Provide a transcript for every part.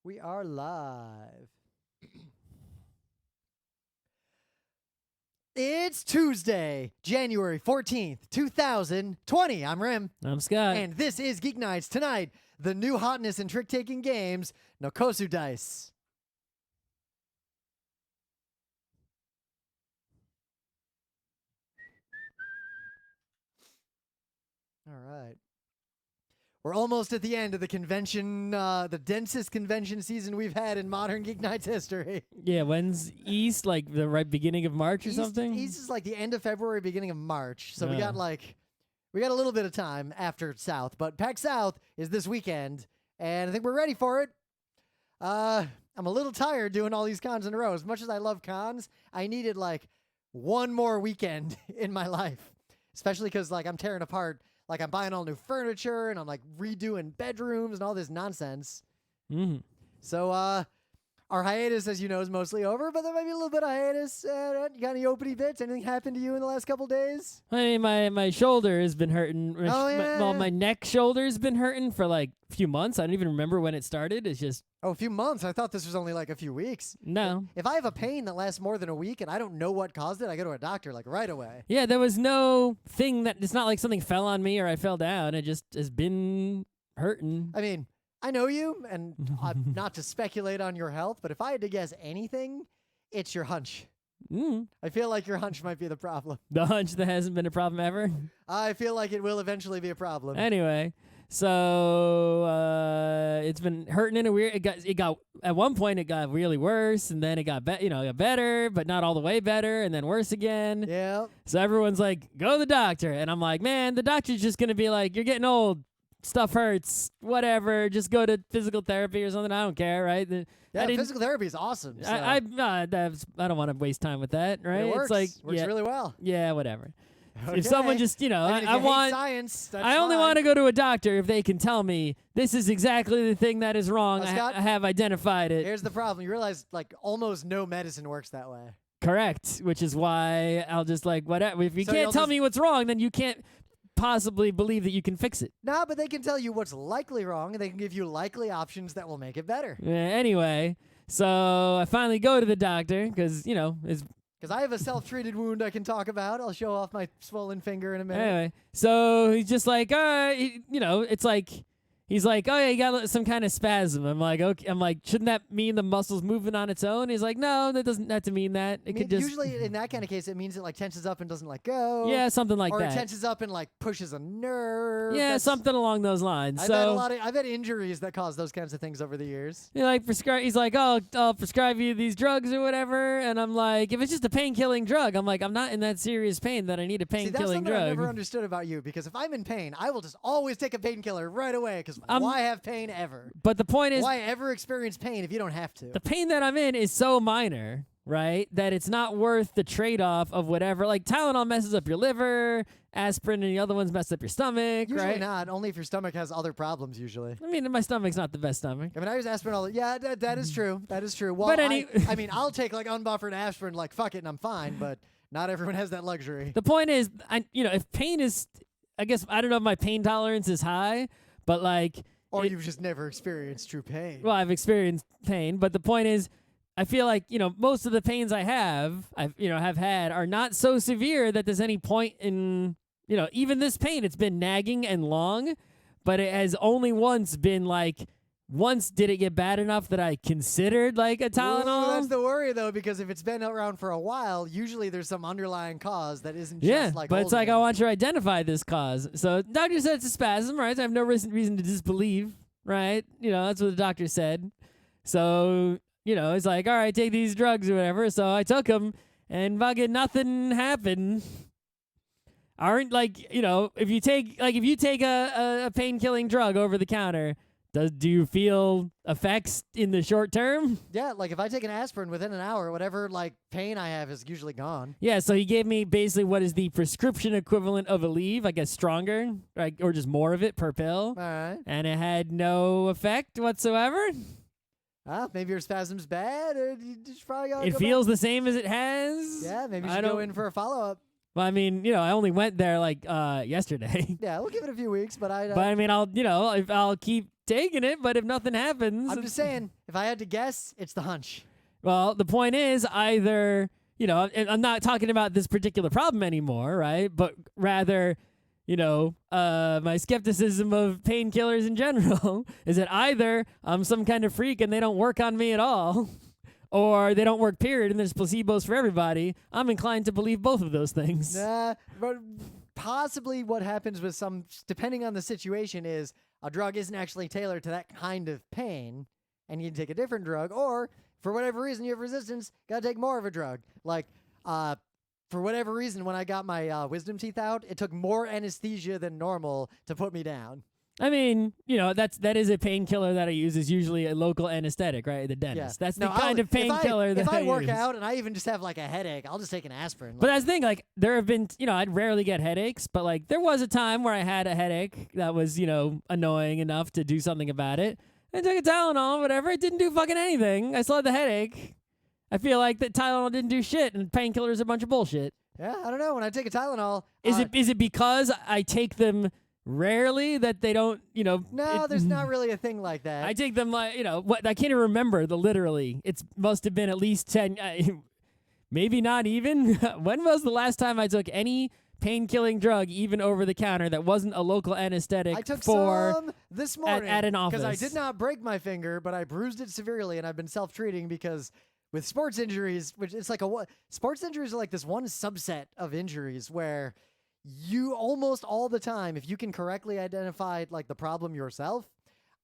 We are live. It's Tuesday, January 14th, 2020. I'm Rim. I'm Scott. And this is Geek Nights. Tonight, the new hotness in trick-taking games, Nokosu Dice. All right. We're almost at the end of the convention, the densest convention season we've had in modern Geek Nights history. Yeah, when's East? Like the right beginning of March or something? East is like the end of February, beginning of March. So we got a little bit of time after South. But PAX South is this weekend, and I think we're ready for it. I'm a little tired doing all these cons in a row. As much as I love cons, I needed like one more weekend in my life, especially because like I'm tearing apart. Like, I'm buying all new furniture, and I'm, like, redoing bedrooms and all this nonsense. Mm-hmm. So, our hiatus, as you know, is mostly over, but there might be a little bit of hiatus. You got any opening bits? Anything happened to you in the last couple days? I mean, my shoulder has been hurting. My neck shoulder's been hurting for, like, a few months. I don't even remember when it started. It's just... Oh, a few months? I thought this was only, like, a few weeks. No. If I have a pain that lasts more than a week and I don't know what caused it, I go to a doctor, like, right away. Yeah, there was no thing that... It's not like something fell on me or I fell down. It just has been hurting. I mean... I know you, and not to speculate on your health, but if I had to guess anything, it's your hunch. I feel like your hunch might be the problem. The hunch that hasn't been a problem ever? I feel like it will eventually be a problem. Anyway, so it's been hurting in a weird... It got at one point it got really worse, and then it got got better, but not all the way better, and then worse again. Yeah. So everyone's like, go to the doctor. And I'm like, man, the doctor's just going to be like, you're getting old. Stuff hurts, whatever. Just go to physical therapy or something. I don't care, right? Yeah, physical therapy is awesome. So. I don't want to waste time with that, right? It works. It's like works really well. Yeah, whatever. Okay. If someone just, I want science. That's I only fine. want to go to a doctor if they can tell me this is exactly the thing that is wrong. Scott, I have identified it. Here's the problem. You realize like almost no medicine works that way. Correct, which is why I'll just like whatever. If you So can't tell me what's wrong, then you can't possibly believe that you can fix it. No, but they can tell you what's likely wrong, and they can give you likely options that will make it better. Anyway, so I finally go to the doctor because, it's... Because I have a self-treated wound I can talk about. I'll show off my swollen finger in a minute. Anyway, so he's just like, it's like... He's like, oh yeah, you got some kind of spasm. I'm like, okay. I'm like, shouldn't that mean the muscle's moving on its own? He's like, no, that doesn't have to mean that. It could just usually in that kind of case, it means it like tenses up and doesn't let go. Yeah, something like that. Or it that. tenses up and like pushes a nerve. Yeah, something along those lines. I've had injuries that cause those kinds of things over the years. He's like, oh, I'll prescribe you these drugs or whatever, and I'm like, if it's just a pain-killing drug, I'm like, I'm not in that serious pain that I need a pain-killing drug. I never understood about you, because if I'm in pain, I will just always take a painkiller right away. Because why have pain ever? But the point is, why ever experience pain if you don't have to? The pain that I'm in is so minor, right, that it's not worth the trade-off of whatever. Like Tylenol messes up your liver, aspirin and the other ones mess up your stomach, usually right? Not. Only if your stomach has other problems, usually. I mean, my stomach's not the best stomach. I mean, I use aspirin all the... Yeah, that is true. That is true. Well, but I mean, I'll take like unbuffered aspirin, like fuck it, and I'm fine, but not everyone has that luxury. The point is, if pain is... I guess, I don't know if my pain tolerance is high, but like... Or you've just never experienced true pain. Well, I've experienced pain, but the point is, I feel like, most of the pains I've had are not so severe that there's any point in, even this pain, it's been nagging and long, but it has only once been like, once did it get bad enough that I considered like a Tylenol? Ooh, that's the worry though, because if it's been around for a while, usually there's some underlying cause that isn't just like. But it's like I want you to identify this cause. So doctor said it's a spasm, right? So I have no reason to disbelieve, right? That's what the doctor said. So it's like, all right, take these drugs or whatever. So I took them, and fucking nothing happened. Aren't like if you take a pain-killing drug over the counter. Do you feel effects in the short term? Yeah, like if I take an aspirin within an hour, whatever like pain I have is usually gone. Yeah, so he gave me basically what is the prescription equivalent of Aleve, I guess stronger, right, or just more of it per pill. All right. And it had no effect whatsoever. Maybe your spasm's bad. Or you just probably gotta it feels the same as it has. Yeah, maybe you should go in for a follow-up. Well, I mean, I only went there like yesterday. Yeah, we'll give it a few weeks, but But I mean, I'll keep taking it, but if nothing happens. I'm just saying, if I had to guess, it's the hunch. Well, the point is either, I'm not talking about this particular problem anymore, right? But rather, my skepticism of painkillers in general is that either I'm some kind of freak and they don't work on me at all, or they don't work, period, and there's placebos for everybody. I'm inclined to believe both of those things. But possibly what happens with some, depending on the situation, is a drug isn't actually tailored to that kind of pain, and you take a different drug, or for whatever reason you have resistance, gotta take more of a drug. Like, for whatever reason, when I got my wisdom teeth out, it took more anesthesia than normal to put me down. I mean, that is a painkiller that I use, is usually a local anesthetic, right? The dentist. Yeah. That's the kind of painkiller that I use. If I work out and I even just have like a headache, I'll just take an aspirin. But that's the thing, like, there have been, I'd rarely get headaches, but like there was a time where I had a headache that was, annoying enough to do something about it. I took a Tylenol, whatever. It didn't do fucking anything. I still had the headache. I feel like that Tylenol didn't do shit, and painkillers is a bunch of bullshit. Yeah, I don't know. When I take a Tylenol, is it because I take them rarely that they don't, No, there's not really a thing like that. I take them like, what I can't even remember the literally. It must have been at least 10, maybe not even. When was the last time I took any pain-killing drug, even over the counter, that wasn't a local anesthetic? I took for some this morning at an office. because I did not break my finger, but I bruised it severely, and I've been self-treating because with sports injuries, which it's like sports injuries are like this one subset of injuries where you almost all the time, if you can correctly identify like the problem yourself,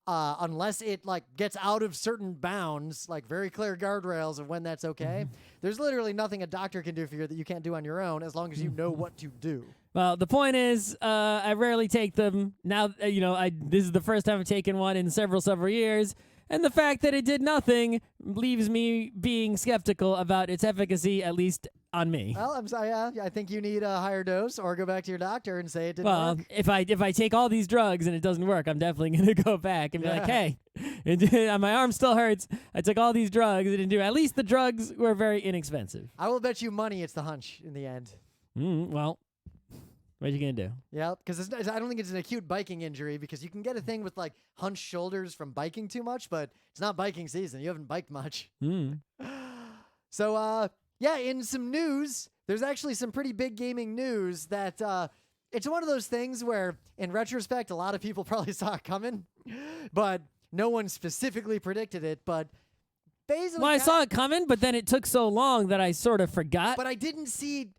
unless it like gets out of certain bounds, like very clear guardrails of when that's okay, there's literally nothing a doctor can do for you that you can't do on your own as long as you know what to do. Well, the point is, I rarely take them. Now, this is the first time I've taken one in several years. And the fact that it did nothing leaves me being skeptical about its efficacy, at least on me. Well, I'm sorry. Yeah, I think you need a higher dose, or go back to your doctor and say it didn't work. Well, if I take all these drugs and it doesn't work, I'm definitely going to go back and be like, hey, my arm still hurts. I took all these drugs. It didn't do. At least the drugs were very inexpensive. I will bet you money it's the hunch in the end. Well, what are you going to do? Yeah, because I don't think it's an acute biking injury, because you can get a thing with like hunched shoulders from biking too much, but it's not biking season. You haven't biked much. So, yeah, in some news, there's actually some pretty big gaming news that it's one of those things where, in retrospect, a lot of people probably saw it coming, but no one specifically predicted it. But basically, well, I saw it coming, but then it took so long that I sort of forgot. But I didn't see.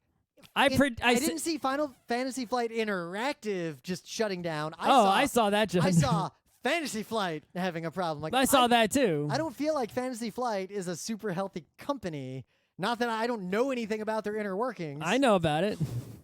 I didn't see Final Fantasy Flight Interactive just shutting down. I saw that. I saw Fantasy Flight having a problem. Like I saw that too. I don't feel like Fantasy Flight is a super healthy company. Not that I don't know anything about their inner workings. I know about it.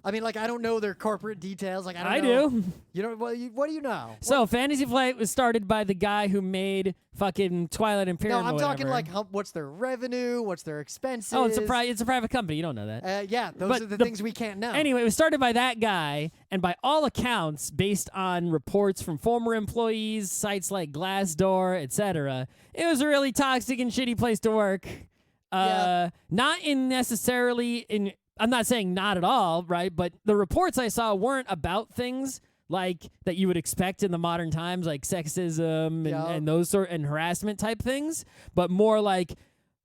I mean, like, I don't know their corporate details. Like, I do. You know, what do you know? So, Fantasy Flight was started by the guy who made fucking Twilight Imperium. No, I'm talking like what's their revenue, what's their expenses. Oh, it's a private company. You don't know that. Yeah, those are the things we can't know. Anyway, it was started by that guy, and by all accounts, based on reports from former employees, sites like Glassdoor, etc., it was a really toxic and shitty place to work. Not necessarily I'm not saying not at all, right? But the reports I saw weren't about things like that you would expect in the modern times, like sexism and those and harassment type things, but more like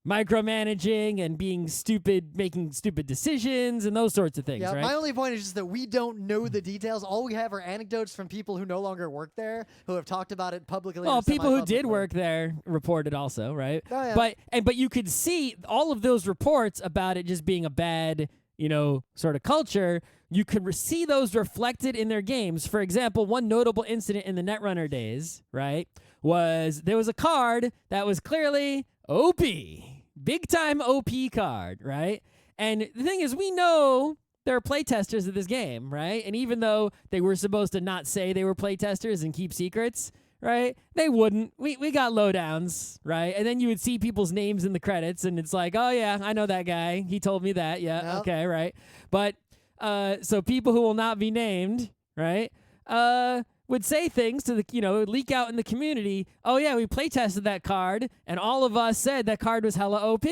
micromanaging and being stupid, making stupid decisions and those sorts of things, right? My only point is just that we don't know the details. All we have are anecdotes from people who no longer work there, who have talked about it publicly. Well, people who did work there reported also, right? Oh, yeah. But you could see all of those reports about it just being a bad, sort of culture. You could see those reflected in their games. For example, one notable incident in the Netrunner days, right, was there was a card that was clearly OP. Big time OP card, right? And the thing is, we know there are playtesters of this game, right? And even though they were supposed to not say they were playtesters and keep secrets, right? They wouldn't. We got lowdowns, right? And then you would see people's names in the credits, and it's like, oh yeah, I know that guy. He told me that. Yeah, okay, right. But so people who will not be named, right? Would say things to the, leak out in the community. Oh yeah, we play tested that card, and all of us said that card was hella OP.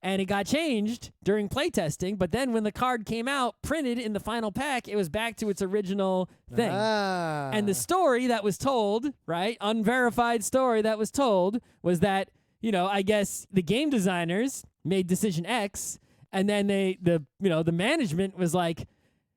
And it got changed during playtesting, but then when the card came out, printed in the final pack, it was back to its original thing. And the story that was told, right, unverified story that was told, was that, I guess the game designers made decision X, and then the management was like,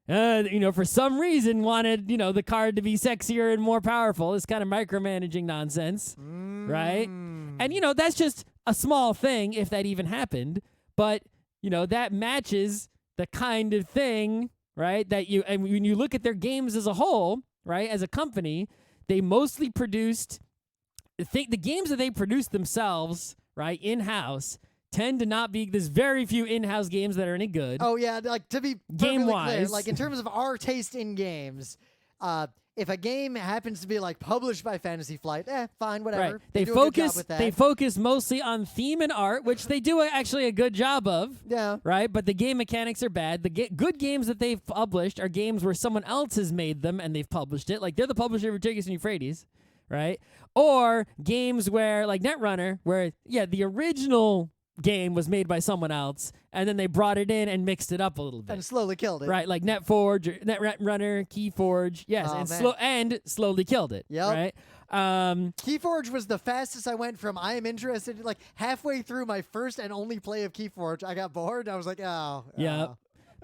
for some reason wanted, the card to be sexier and more powerful. It's kind of micromanaging nonsense, right? And, that's just a small thing, if that even happened. But, that matches the kind of thing, right, and when you look at their games as a whole, right, as a company, they mostly produced, the games that they produced themselves, right, in-house, tend to not be, there's very few in-house games that are any good. Oh, yeah, like, to be game-wise, clear, like, in terms of our taste in games, if a game happens to be, like, published by Fantasy Flight, fine, whatever. Right. They do a good job with that. They focus mostly on theme and art, which they do actually a good job of. Yeah. Right? But the game mechanics are bad. The good games that they've published are games where someone else has made them and they've published it. Like, they're the publisher of Tigris and Euphrates, right? Or games where, like Netrunner, where, the original game was made by someone else, and then they brought it in and mixed it up a little bit. And slowly killed it. Right, like Netrunner, Keyforge, yes, and slowly killed it. Yep. Right? Keyforge was the fastest I went from I am interested, like halfway through my first and only play of Keyforge, I got bored. I was like, oh. Yeah.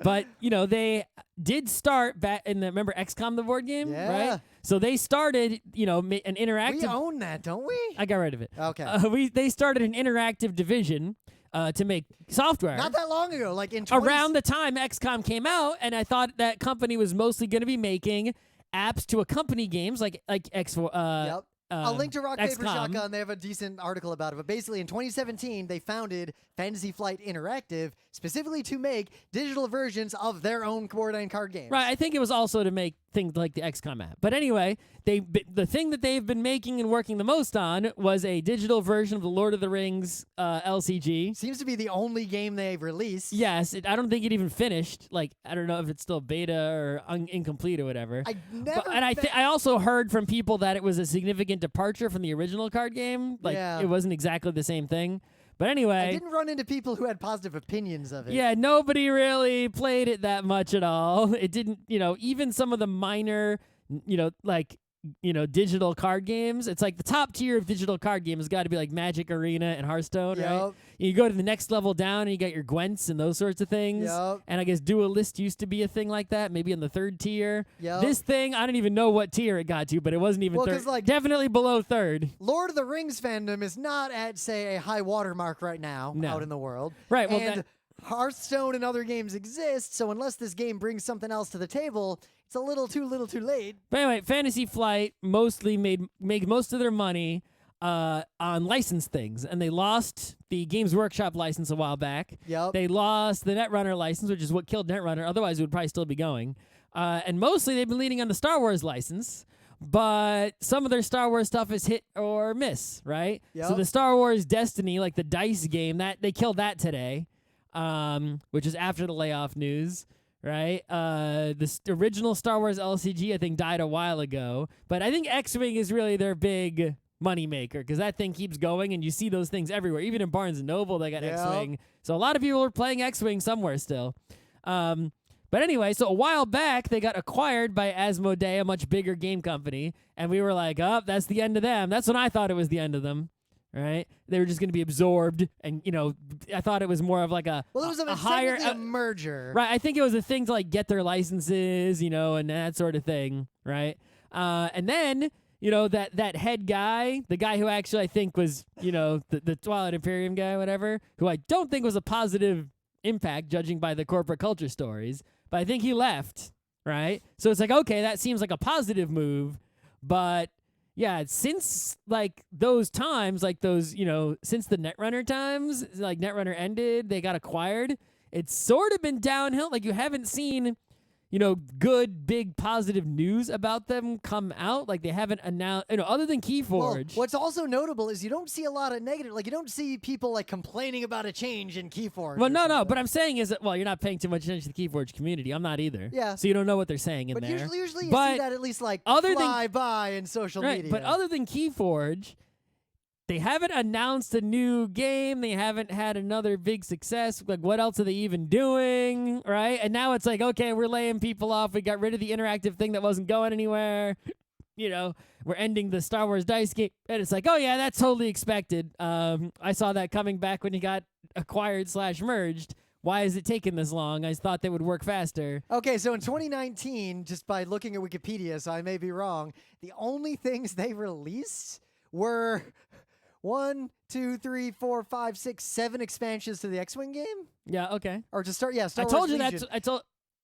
But, they did start back in remember XCOM, the board game? Yeah. Right? So they started, an interactive. We own that, don't we? I got rid of it. Okay. They started an interactive division to make software. Not that long ago, like in around the time XCOM came out, and I thought that company was mostly going to be making apps to accompany games like X4. Yep. I'll link to Rock, Paper, XCOM. Shotgun. They have a decent article about it. But basically, in 2017, they founded Fantasy Flight Interactive specifically to make digital versions of their own board and card games. Right. I think it was also to make things like the XCOM app. But anyway, the thing that they've been making and working the most on was a digital version of the Lord of the Rings LCG. Seems to be the only game they've released. Yes. I don't think it even finished. Like, I don't know if it's still beta or incomplete or whatever. I also heard from people that it was a significant departure from the original card game. Like, it wasn't exactly the same thing. But anyway, I didn't run into people who had positive opinions of it. Yeah, nobody really played it that much at all. It didn't, even some of the minor, digital card games. It's like the top tier of digital card games has got to be like Magic Arena and Hearthstone, right? You go to the next level down and you got your Gwents and those sorts of things. Yep. And I guess Duelist used to be a thing like that, maybe in the third tier. Yep. This thing, I don't even know what tier it got to, but it wasn't even third. Like, definitely below third. Lord of the Rings fandom is not at, say, a high watermark right now out in the world. Right. Well, and Hearthstone and other games exist, so unless this game brings something else to the table, it's a little too late. But anyway, Fantasy Flight mostly made most of their money on licensed things, and they lost the Games Workshop license a while back. Yep. They lost the Netrunner license, which is what killed Netrunner. Otherwise, it would probably still be going. And mostly, they've been leaning on the Star Wars license. But some of their Star Wars stuff is hit or miss, right? Yep. So the Star Wars Destiny, like the Dice game, that they killed that today, which is after the layoff news. Right? The original Star Wars LCG, I think, died a while ago. But I think X-Wing is really their big moneymaker because that thing keeps going, and you see those things everywhere. Even in Barnes & Noble, they got X-Wing. So a lot of people are playing X-Wing somewhere still. But anyway, so a while back, they got acquired by Asmodee, a much bigger game company. And we were like, oh, that's the end of them. That's when I thought it was the end of them. Right? They were just going to be absorbed, and I thought it was more of like a higher merger. Right? I think it was a thing to like get their licenses, and that sort of thing, right? And then that head guy, the guy who actually I think was the Twilight Imperium guy, whatever, who I don't think was a positive impact, judging by the corporate culture stories, but I think he left, right? So it's like, okay, that seems like a positive move, but. Yeah, since like those times, like those, since the Netrunner times, like Netrunner ended, they got acquired. It's sort of been downhill. Like you haven't seen, good, big, positive news about them come out. Like they haven't announced, other than Keyforge. Well, what's also notable is you don't see a lot of negative, like you don't see people like complaining about a change in Keyforge. Well, no, but I'm saying is that, you're not paying too much attention to the Keyforge community. I'm not either. Yeah. So you don't know what they're saying in but there. Usually you see that at least like fly by in social media. But other than Keyforge, they haven't announced a new game. They haven't had another big success. Like, what else are they even doing, right? And now it's like, okay, we're laying people off. We got rid of the interactive thing that wasn't going anywhere. You know, we're ending the Star Wars Dice game. And it's like, oh, yeah, that's totally expected. I saw that coming back when he got acquired/merged. Why is it taking this long? I thought they would work faster. Okay, so in 2019, just by looking at Wikipedia, so I may be wrong, the only things they released were 1, 2, 3, 4, 5, 6, 7 expansions to the X-Wing game? Yeah, okay. Or to Star Wars I told you Legion.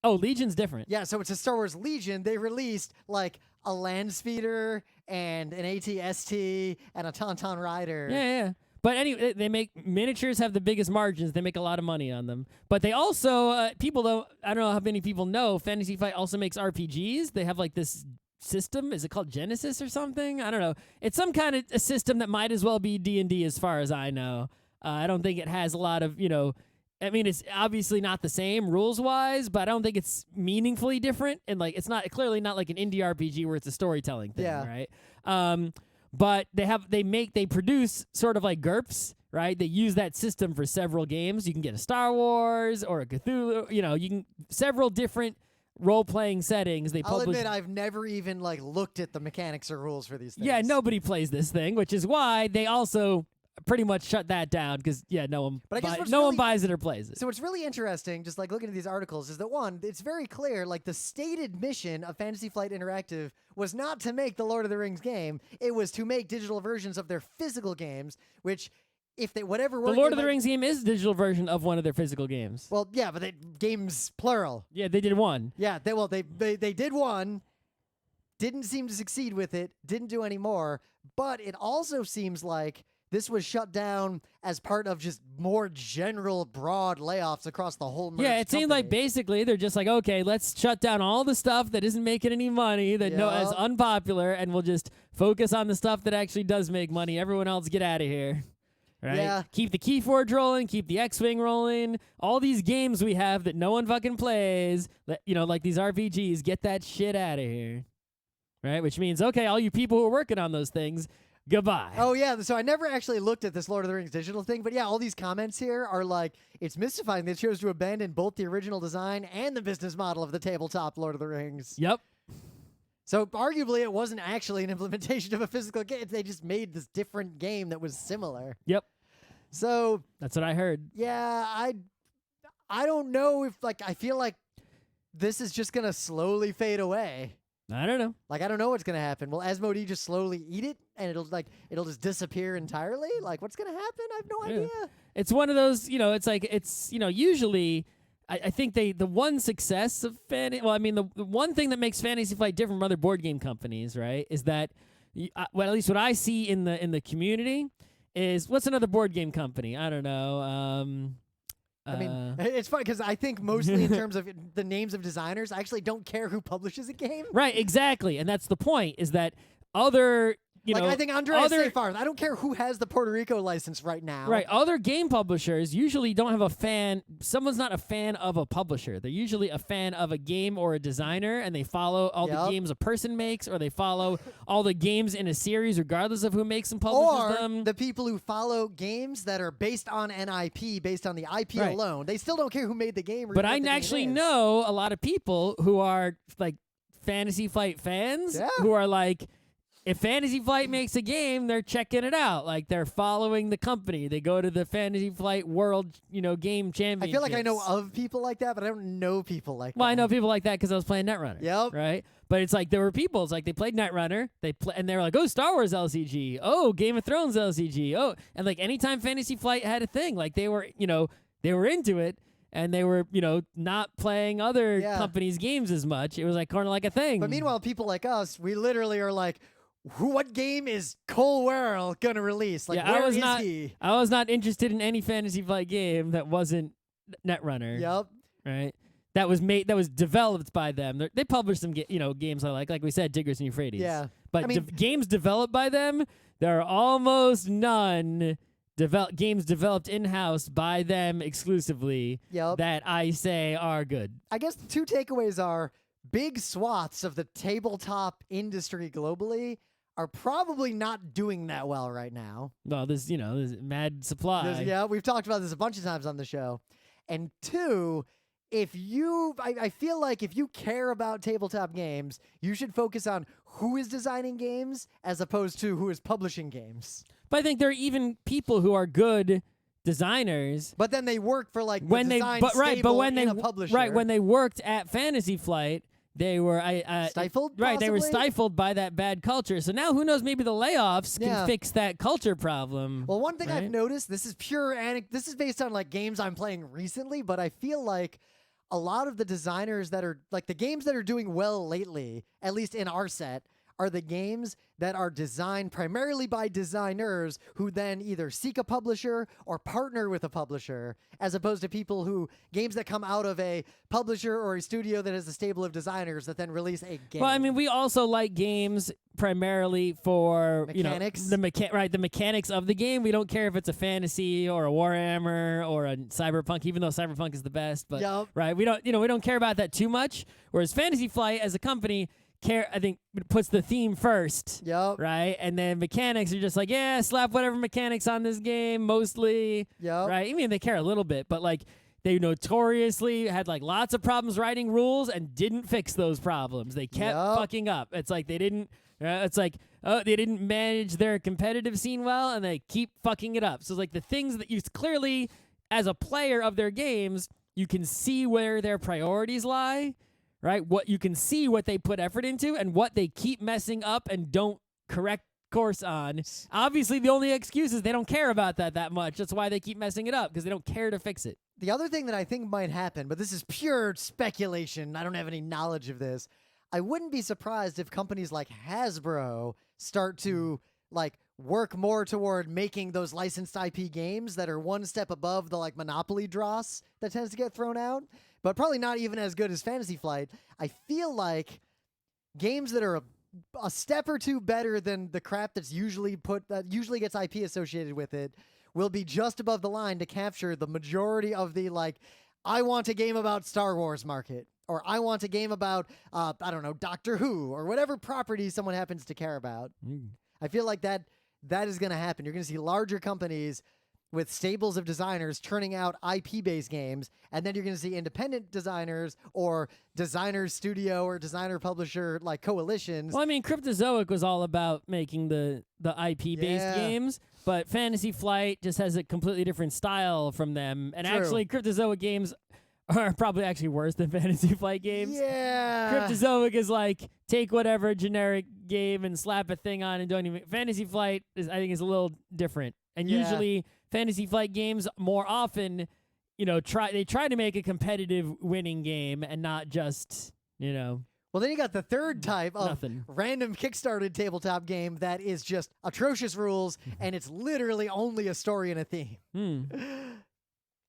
Oh, Legion's different. Yeah, so it's a Star Wars Legion. They released like a land speeder and an AT-ST and a Tauntaun Rider. Yeah. But anyway, they make miniatures have the biggest margins. They make a lot of money on them. But they also, I don't know how many people know, Fantasy Flight also makes RPGs. They have like this system. Is it called Genesis or something? I don't know. It's some kind of a system that might as well be D&D as far as I know. I don't think it has a lot of, I mean, it's obviously not the same rules-wise, but I don't think it's meaningfully different. And like, it's clearly not like an indie RPG where it's a storytelling thing, right? But they produce sort of like GURPS, right? They use that system for several games. You can get a Star Wars or a Cthulhu, you can several different role-playing settings. I'll admit I've never even like looked at the mechanics or rules for these things. Yeah, nobody plays this thing, which is why they also pretty much shut that down because no one buys it or plays it. So what's really interesting, just like looking at these articles, is that one, it's very clear, like the stated mission of Fantasy Flight Interactive was not to make the Lord of the Rings game. It was to make digital versions of their physical games, which if they the Lord of the Rings game is a digital version of one of their physical games. Well, yeah, but games plural. Yeah, they did one. Yeah, they did one. Didn't seem to succeed with it. Didn't do any more. But it also seems like this was shut down as part of just more general, broad layoffs across the whole merged it seemed like basically they're just like, okay, let's shut down all the stuff that isn't making any money, that is unpopular, and we'll just focus on the stuff that actually does make money. Everyone else get out of here. Right? Yeah. Keep the Keyforge rolling, keep the X-Wing rolling. All these games we have that no one fucking plays, like these RPGs, get that shit out of here. Right? Which means, okay, all you people who are working on those things, goodbye. Oh, yeah. So I never actually looked at this Lord of the Rings digital thing, but yeah, all these comments here are like, it's mystifying they chose to abandon both the original design and the business model of the tabletop Lord of the Rings. Yep. So arguably it wasn't actually an implementation of a physical game. They just made this different game that was similar. Yep. So that's what I heard. Yeah, I don't know if I feel like this is just gonna slowly fade away. I don't know. I don't know what's gonna happen. Will Asmodee just slowly eat it and it'll just disappear entirely? What's gonna happen? I have no idea. It's one of those, usually I think the one success of the one thing that makes Fantasy Flight different from other board game companies, right, is that at least what I see in the community is, what's another board game company? I don't know. I mean, it's fun because I think mostly in terms of the names of designers, I actually don't care who publishes a game. Right, exactly. And that's the point, is that other, I think Andreas Seyfarth, I don't care who has the Puerto Rico license right now. Right, other game publishers usually don't have a fan. Someone's not a fan of a publisher. They're usually a fan of a game or a designer, and they follow all the games a person makes, or they follow all the games in a series regardless of who makes and publishes them. Or the people who follow games that are based on an IP, based on the IP alone. They still don't care who made the game. But I actually know a lot of people who are like Fantasy Flight fans who are like, if Fantasy Flight makes a game, they're checking it out. Like, they're following the company. They go to the Fantasy Flight World, game championships. I feel like I know of people like that, but I don't know people like that. Well, I know people like that because I was playing Netrunner. Yep. Right? But it's like there were people. It's like they played Netrunner. And they were like, oh, Star Wars LCG. Oh, Game of Thrones LCG. Oh, and like anytime Fantasy Flight had a thing, like they were into it. And they were, not playing other companies' games as much. It was like kind of like a thing. But meanwhile, people like us, we literally are like, what game is Cole Werl gonna release? Where is he? I was not interested in any Fantasy Flight game that wasn't Netrunner. Yep. Right. That was developed by them. They published some games I like we said, Tigris and Euphrates. Yeah. But games developed by them, there are almost none. Games developed in-house by them exclusively that I say are good. I guess the two takeaways are big swaths of the tabletop industry globally are probably not doing that well right now. Well, there's mad supply. Yeah, we've talked about this a bunch of times on the show. And two, I feel like if you care about tabletop games, you should focus on who is designing games as opposed to who is publishing games. But I think there are even people who are good designers. But then they work for like when the they design but right, stable but when in they a publisher. right when they worked at Fantasy Flight, they were stifled. Right, they were possibly? stifled by that bad culture. So now, who knows? Maybe the layoffs can fix that culture problem. Well, one thing right? I've noticed, this is pure this is based on like games I'm playing recently, but I feel like a lot of the designers that are like the games that are doing well lately, at least in our set, are the games that are designed primarily by designers who then either seek a publisher or partner with a publisher, as opposed to games that come out of a publisher or a studio that has a stable of designers that then release a game. Well, I mean, we also like games primarily for mechanics. The mechanics of the game. We don't care if it's a fantasy or a Warhammer or a Cyberpunk, even though Cyberpunk is the best. But right, we don't care about that too much. Whereas Fantasy Flight as a company I think puts the theme first. Yep. Right? And then mechanics are just like, yeah, slap whatever mechanics on this game, mostly. Yep. Right? I mean, they care a little bit, but like they notoriously had like lots of problems writing rules and didn't fix those problems. They kept fucking up. It's like they didn't they didn't manage their competitive scene well, and they keep fucking it up. So it's like the things that you clearly, as a player of their games, you can see where their priorities lie. Right? What you can see what they put effort into and what they keep messing up and don't correct course on. Obviously, the only excuse is they don't care about that much. That's why they keep messing it up, because they don't care to fix it. The other thing that I think might happen, but this is pure speculation, I don't have any knowledge of this, I wouldn't be surprised if companies like Hasbro start to like work more toward making those licensed IP games that are one step above the like Monopoly dross that tends to get thrown out, but probably not even as good as Fantasy Flight. I feel like games that are a step or two better than the crap that usually gets IP associated with it will be just above the line to capture the majority of the like, I want a game about Star Wars market, or I want a game about I don't know, Doctor Who, or whatever property someone happens to care about. I feel like that is going to happen. You're going to see larger companies with stables of designers turning out IP-based games, and then you're going to see independent designers or designer studio or designer publisher like coalitions. Well, I mean, Cryptozoic was all about making the IP-based games, but Fantasy Flight just has a completely different style from them. And actually, Cryptozoic games are probably actually worse than Fantasy Flight games. Yeah. Cryptozoic is like, take whatever generic game and slap a thing on and don't even... Fantasy Flight, I think, is a little different. And usually... Fantasy Flight games more often, try to make a competitive winning game and not just, Well, then you got the third type of random Kickstarted tabletop game that is just atrocious rules, and it's literally only a story and a theme.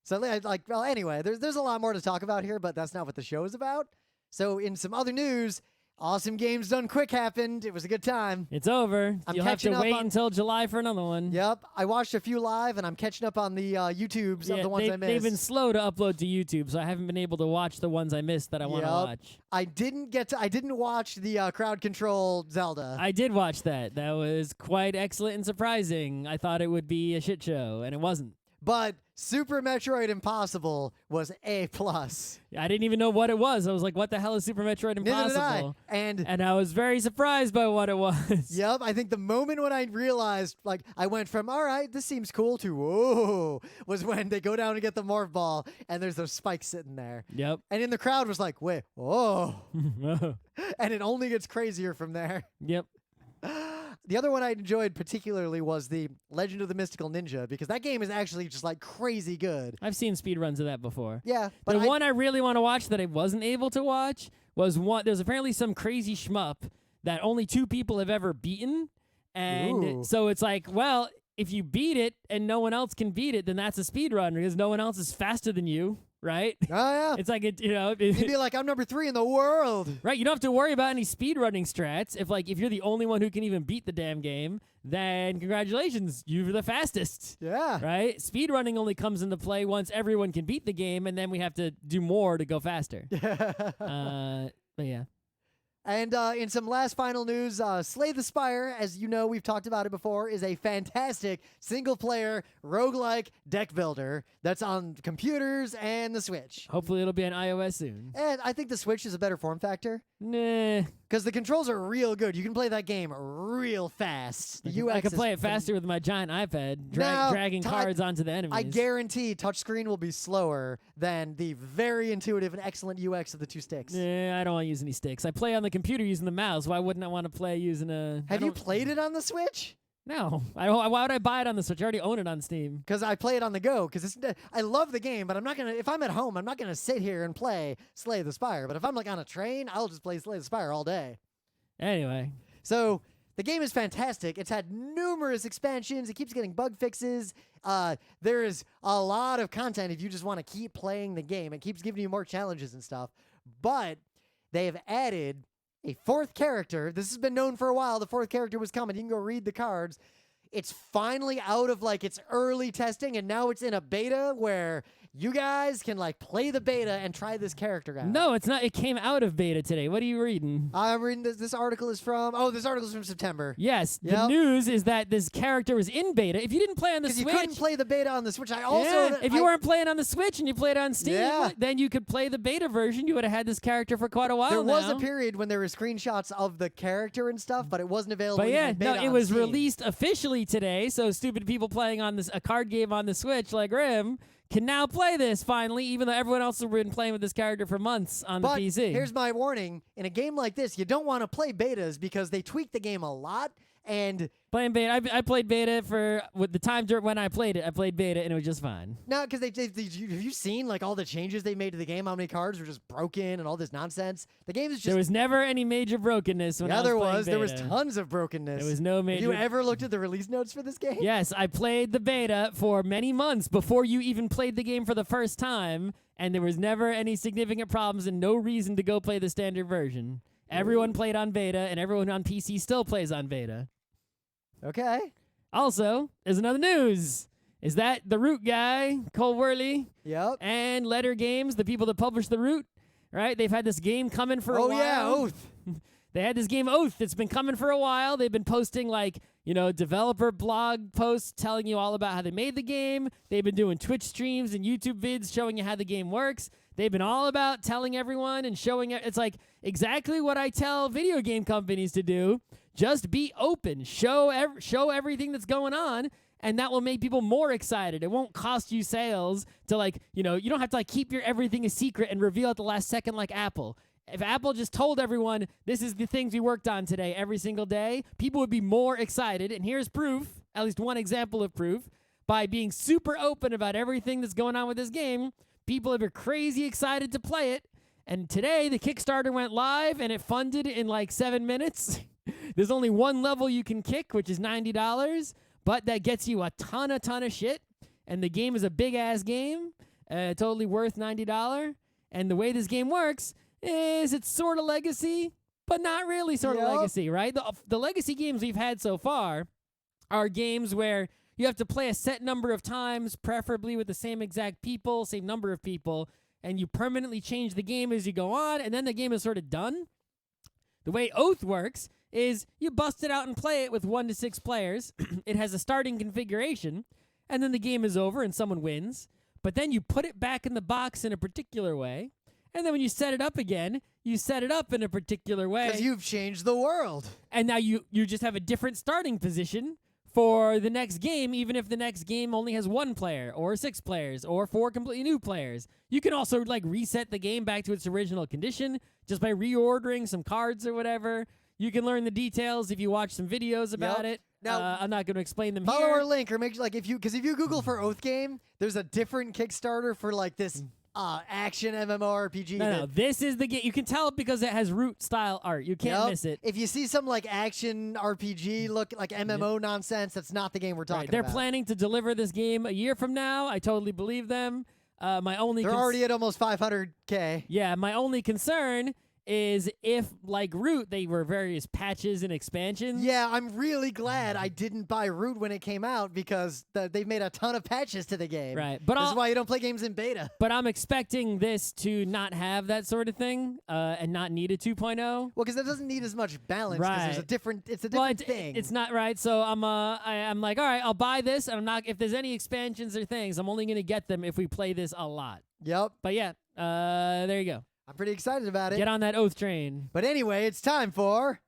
So, well, anyway, there's a lot more to talk about here, but that's not what the show is about. So, in some other news, Awesome Games Done Quick happened. It was a good time. It's over. You'll have to wait until July for another one. Yep. I watched a few live, and I'm catching up on the YouTubes of the ones I missed. They've been slow to upload to YouTube, so I haven't been able to watch the ones I missed that I want to watch. I didn't watch the Crowd Control Zelda. I did watch that. That was quite excellent and surprising. I thought it would be a shit show, and it wasn't. But Super Metroid Impossible was A+. I didn't even know what it was. I was like, what the hell is Super Metroid Impossible? Neither did I. And I was very surprised by what it was. Yep. I think the moment when I realized, like, I went from, all right, this seems cool, to, whoa, was when they go down and get the morph ball, and there's those spikes sitting there. Yep. And in the crowd was like, wait, whoa. And it only gets crazier from there. Yep. The other one I enjoyed particularly was the Legend of the Mystical Ninja, because that game is actually just like crazy good. I've seen speedruns of that before. Yeah. But the one I really want to watch that I wasn't able to watch was there's apparently some crazy shmup that only 2 people have ever beaten. And so it's like, well, if you beat it and no one else can beat it, then that's a speedrun because no one else is faster than you. Right? Oh, yeah. It's like, you'd be like, I'm number 3 in the world. Right. You don't have to worry about any speedrunning strats. If you're the only one who can even beat the damn game, then congratulations, you're the fastest. Yeah. Right? Speedrunning only comes into play once everyone can beat the game, and then we have to do more to go faster. But yeah. And in some last final news, Slay the Spire, as you know, we've talked about it before, is a fantastic single-player roguelike deck builder that's on computers and the Switch. Hopefully it'll be on iOS soon. And I think the Switch is a better form factor. Nah. Because the controls are real good. You can play that game real fast. The UX I can play it is faster with my giant iPad, No, dragging cards onto the enemies. I guarantee touchscreen will be slower than the very intuitive and excellent UX of the two sticks. Yeah, I don't want to use any sticks. I play on the computer using the mouse. Why wouldn't I want to play using a... Have you played it on the Switch? No. Why would I buy it on the Switch? I already own it on Steam. Because I play it on the go. Because I love the game, but I'm not gonna. If I'm at home, I'm not gonna sit here and play Slay the Spire. But if I'm like on a train, I'll just play Slay the Spire all day. Anyway. So the game is fantastic. It's had numerous expansions. It keeps getting bug fixes. There is a lot of content if you just want to keep playing the game. It keeps giving you more challenges and stuff. But they have added a fourth character. This has been known for a while. The fourth character was coming. You can go read the cards. It's finally out of like its early testing, and now it's in a beta where you guys can like play the beta and try this character out. No, it's not. It came out of beta today. What are you reading? I'm reading this article is from. This article is from September. Yes, the Yep. news is that this character was in beta. If you didn't play on the Because Switch, you couldn't play the beta on the Switch. I also yeah, if you weren't playing on the Switch and you played on Steam, Yeah. then you could play the beta version. You would have had this character for quite a while. there was now. a period when there were screenshots of the character and stuff, but it wasn't available. But even yeah, in beta no, it on was Steam. released officially today. So stupid people playing on a card game on the Switch like Rim can now play this finally, even though everyone else has been playing with this character for months on But the PC. here's my warning: in a game like this, you don't want to play betas because they tweak the game a lot. And Playing beta, I played beta for with the time when I played it. I played beta and it was just fine. no, because have you seen like all the changes they made to the game? How many cards were just broken and all this nonsense? The game is just There was never any major brokenness when I yeah, was there playing was. There was beta. tons of brokenness. There was no Have major. you ever looked at the release notes for this game? Yes, I played the beta for many months before you even played the game for the first time, and there was never any significant problems and no reason to go play the standard version. Everyone played on beta, and everyone on PC still plays on beta. Okay. Also, there's another news. Is that the Root guy, Cole Worley, Yep. and Letter Games, the people that publish the Root, right? They've had this game coming for a while. Oh yeah, Oath. They had this game Oath that's been coming for a while. They've been posting like, developer blog posts telling you all about how they made the game. They've been doing Twitch streams and YouTube vids showing you how the game works. They've been all about telling everyone and showing it. It's like exactly what I tell video game companies to do. Just be open. Show everything that's going on, and that will make people more excited. It won't cost you sales to you don't have to keep your everything a secret and reveal at the last second like Apple. If Apple just told everyone, this is the things we worked on today every single day, people would be more excited. And here's proof, at least one example of proof, by being super open about everything that's going on with this game, people have been crazy excited to play it. And today, the Kickstarter went live, and it funded in 7 minutes. There's only one level you can kick, which is $90, but that gets you a ton of shit. And the game is a big-ass game, totally worth $90. And the way this game works is it's sort of legacy, but not really sort of legacy, right? The legacy games we've had so far are games where you have to play a set number of times, preferably with the same exact people, same number of people, and you permanently change the game as you go on, and then the game is sort of done. The way Oath works is you bust it out and play it with 1 to 6 players. It has a starting configuration, and then the game is over and someone wins. But then you put it back in the box in a particular way, and then when you set it up again, you set it up in a particular way. Because you've changed the world. And now you just have a different starting position for the next game, even if the next game only has 1 player or 6 players or 4 completely new players. You can also reset the game back to its original condition just by reordering some cards or whatever. You can learn the details if you watch some videos about it. Now, I'm not going to explain them follow here. our link or make sure, if you Google for Oath game, there's a different Kickstarter for this action MMORPG. No, this is the game. You can tell because it has Root style art. You can't miss it. If you see some action RPG look like MMO nonsense, that's not the game we're talking They're about. planning to deliver this game a year from now. I totally believe them. They're already at almost 500K. Yeah, my only concern is if, like Root, they were various patches and expansions. Yeah, I'm really glad I didn't buy Root when it came out because they've made a ton of patches to the game. Right. But this is why you don't play games in beta. But I'm expecting this to not have that sort of thing and not need a 2.0. Well, because it doesn't need as much balance. Because Right. it's a different thing. It's not right. So I'm like, all right, I'll buy this, and I'm not. If there's any expansions or things, I'm only gonna get them if we play this a lot. Yep. But yeah, there you go. I'm pretty excited about it. Get on that oath train. But anyway, it's time for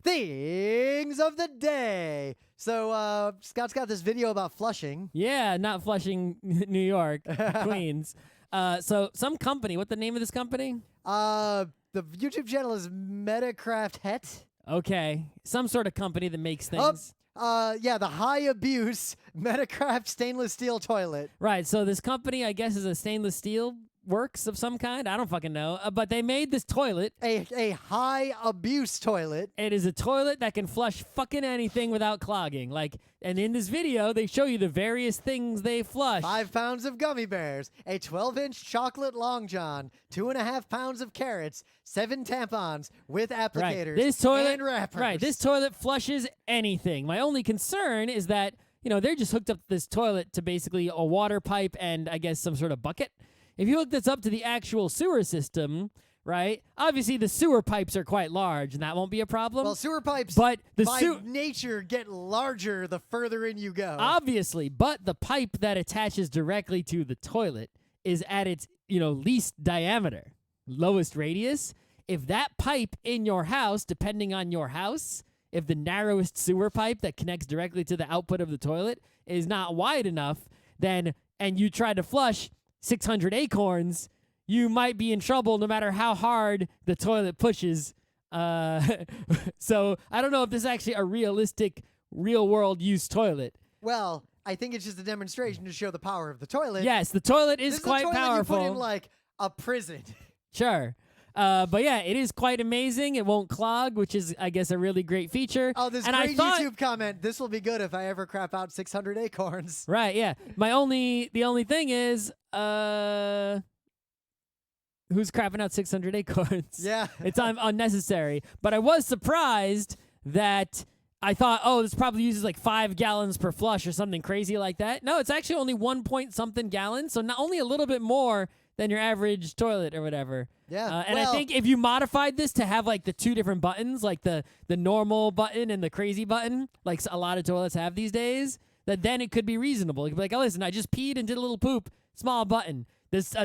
Things of the Day. So Scott's got this video about Flushing. Yeah, not Flushing, New York, Queens. So some company. What the name of this company? The YouTube channel is Metacraft Het. Okay, some sort of company that makes things. Yeah, the High Abuse Metacraft stainless steel toilet. Right. So this company, I guess, is a stainless steel works of some kind. I don't fucking know. But they made this toilet. A high abuse toilet. It is a toilet that can flush fucking anything without clogging. And in this video, they show you the various things they flush. 5 pounds of gummy bears, a 12-inch chocolate long john, 2.5 pounds of carrots, 7 tampons with applicators This toilet, and wrappers. Right, this toilet flushes anything. My only concern is that, they're just hooked up this toilet to basically a water pipe and I guess some sort of bucket. If you hook this up to the actual sewer system, right, obviously the sewer pipes are quite large and that won't be a problem. Well, sewer pipes but by nature get larger the further in you go. Obviously, but the pipe that attaches directly to the toilet is at its, least diameter, lowest radius. If that pipe in your house, depending on your house, if the narrowest sewer pipe that connects directly to the output of the toilet is not wide enough, and you try to flush 600 acorns, you might be in trouble no matter how hard the toilet pushes. So I don't know if this is actually a realistic, real-world use toilet. Well, I think it's just a demonstration to show the power of the toilet. Yes, the toilet is this quite is a toilet powerful. You put in like a prison. Sure. But yeah, it is quite amazing. It won't clog, which is, I guess, a really great feature. Oh, this great YouTube comment. This will be good if I ever crap out 600 acorns. Right, yeah. The only thing is, who's crapping out 600 acorns? Yeah. It's unnecessary. But I was surprised that I thought, this probably uses like 5 gallons per flush or something crazy like that. No, it's actually only 1 point something gallons, so not only a little bit more than your average toilet or whatever. Yeah. And I think if you modified this to have like the 2 different buttons, like the normal button and the crazy button, like a lot of toilets have these days, then it could be reasonable. You could be like, listen, I just peed and did a little poop, small button. There's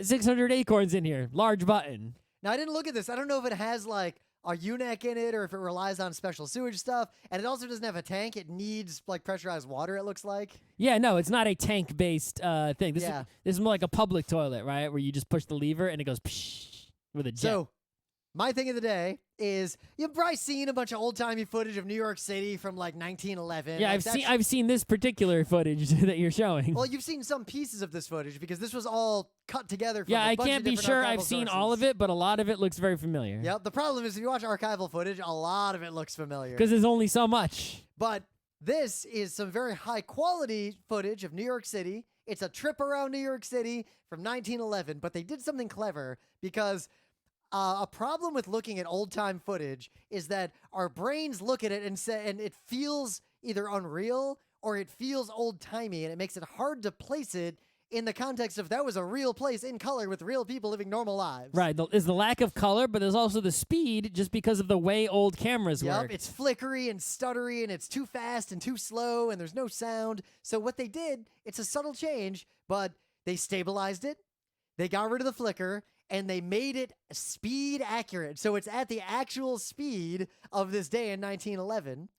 600 acorns in here, large button. Now, I didn't look at this. I don't know if it has like a UNEC in it or if it relies on special sewage stuff. And it also doesn't have a tank. It needs like pressurized water, it looks like. Yeah, no, it's not a tank-based thing. This is more like a public toilet, right, where you just push the lever and it goes psh with a jet. So, my thing of the day is you've probably seen a bunch of old-timey footage of New York City from like 1911. Yeah, I've seen this particular footage that you're showing. Well, you've seen some pieces of this footage because this was all cut together from I bunch can't of be different sure archival I've seen sources. all of it, but a lot of it looks very familiar. Yep. The problem is if you watch archival footage, a lot of it looks familiar. Because there's only so much. But this is some very high-quality footage of New York City. It's a trip around New York City from 1911, but they did something clever because a problem with looking at old-time footage is that our brains look at it and it feels either unreal or it feels old-timey, and it makes it hard to place it in the context of that was a real place in color with real people living normal lives. Right. There's the lack of color, but there's also the speed just because of the way old cameras work. Yep, it's flickery and stuttery, and it's too fast and too slow, and there's no sound. So what they did, it's a subtle change, but they stabilized it, they got rid of the flicker, and they made it speed accurate. So it's at the actual speed of this day in 1911.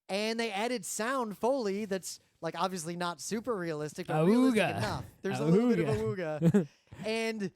And they added sound Foley that's like obviously not super realistic, but realistic enough. There's a little bit of a wooga. And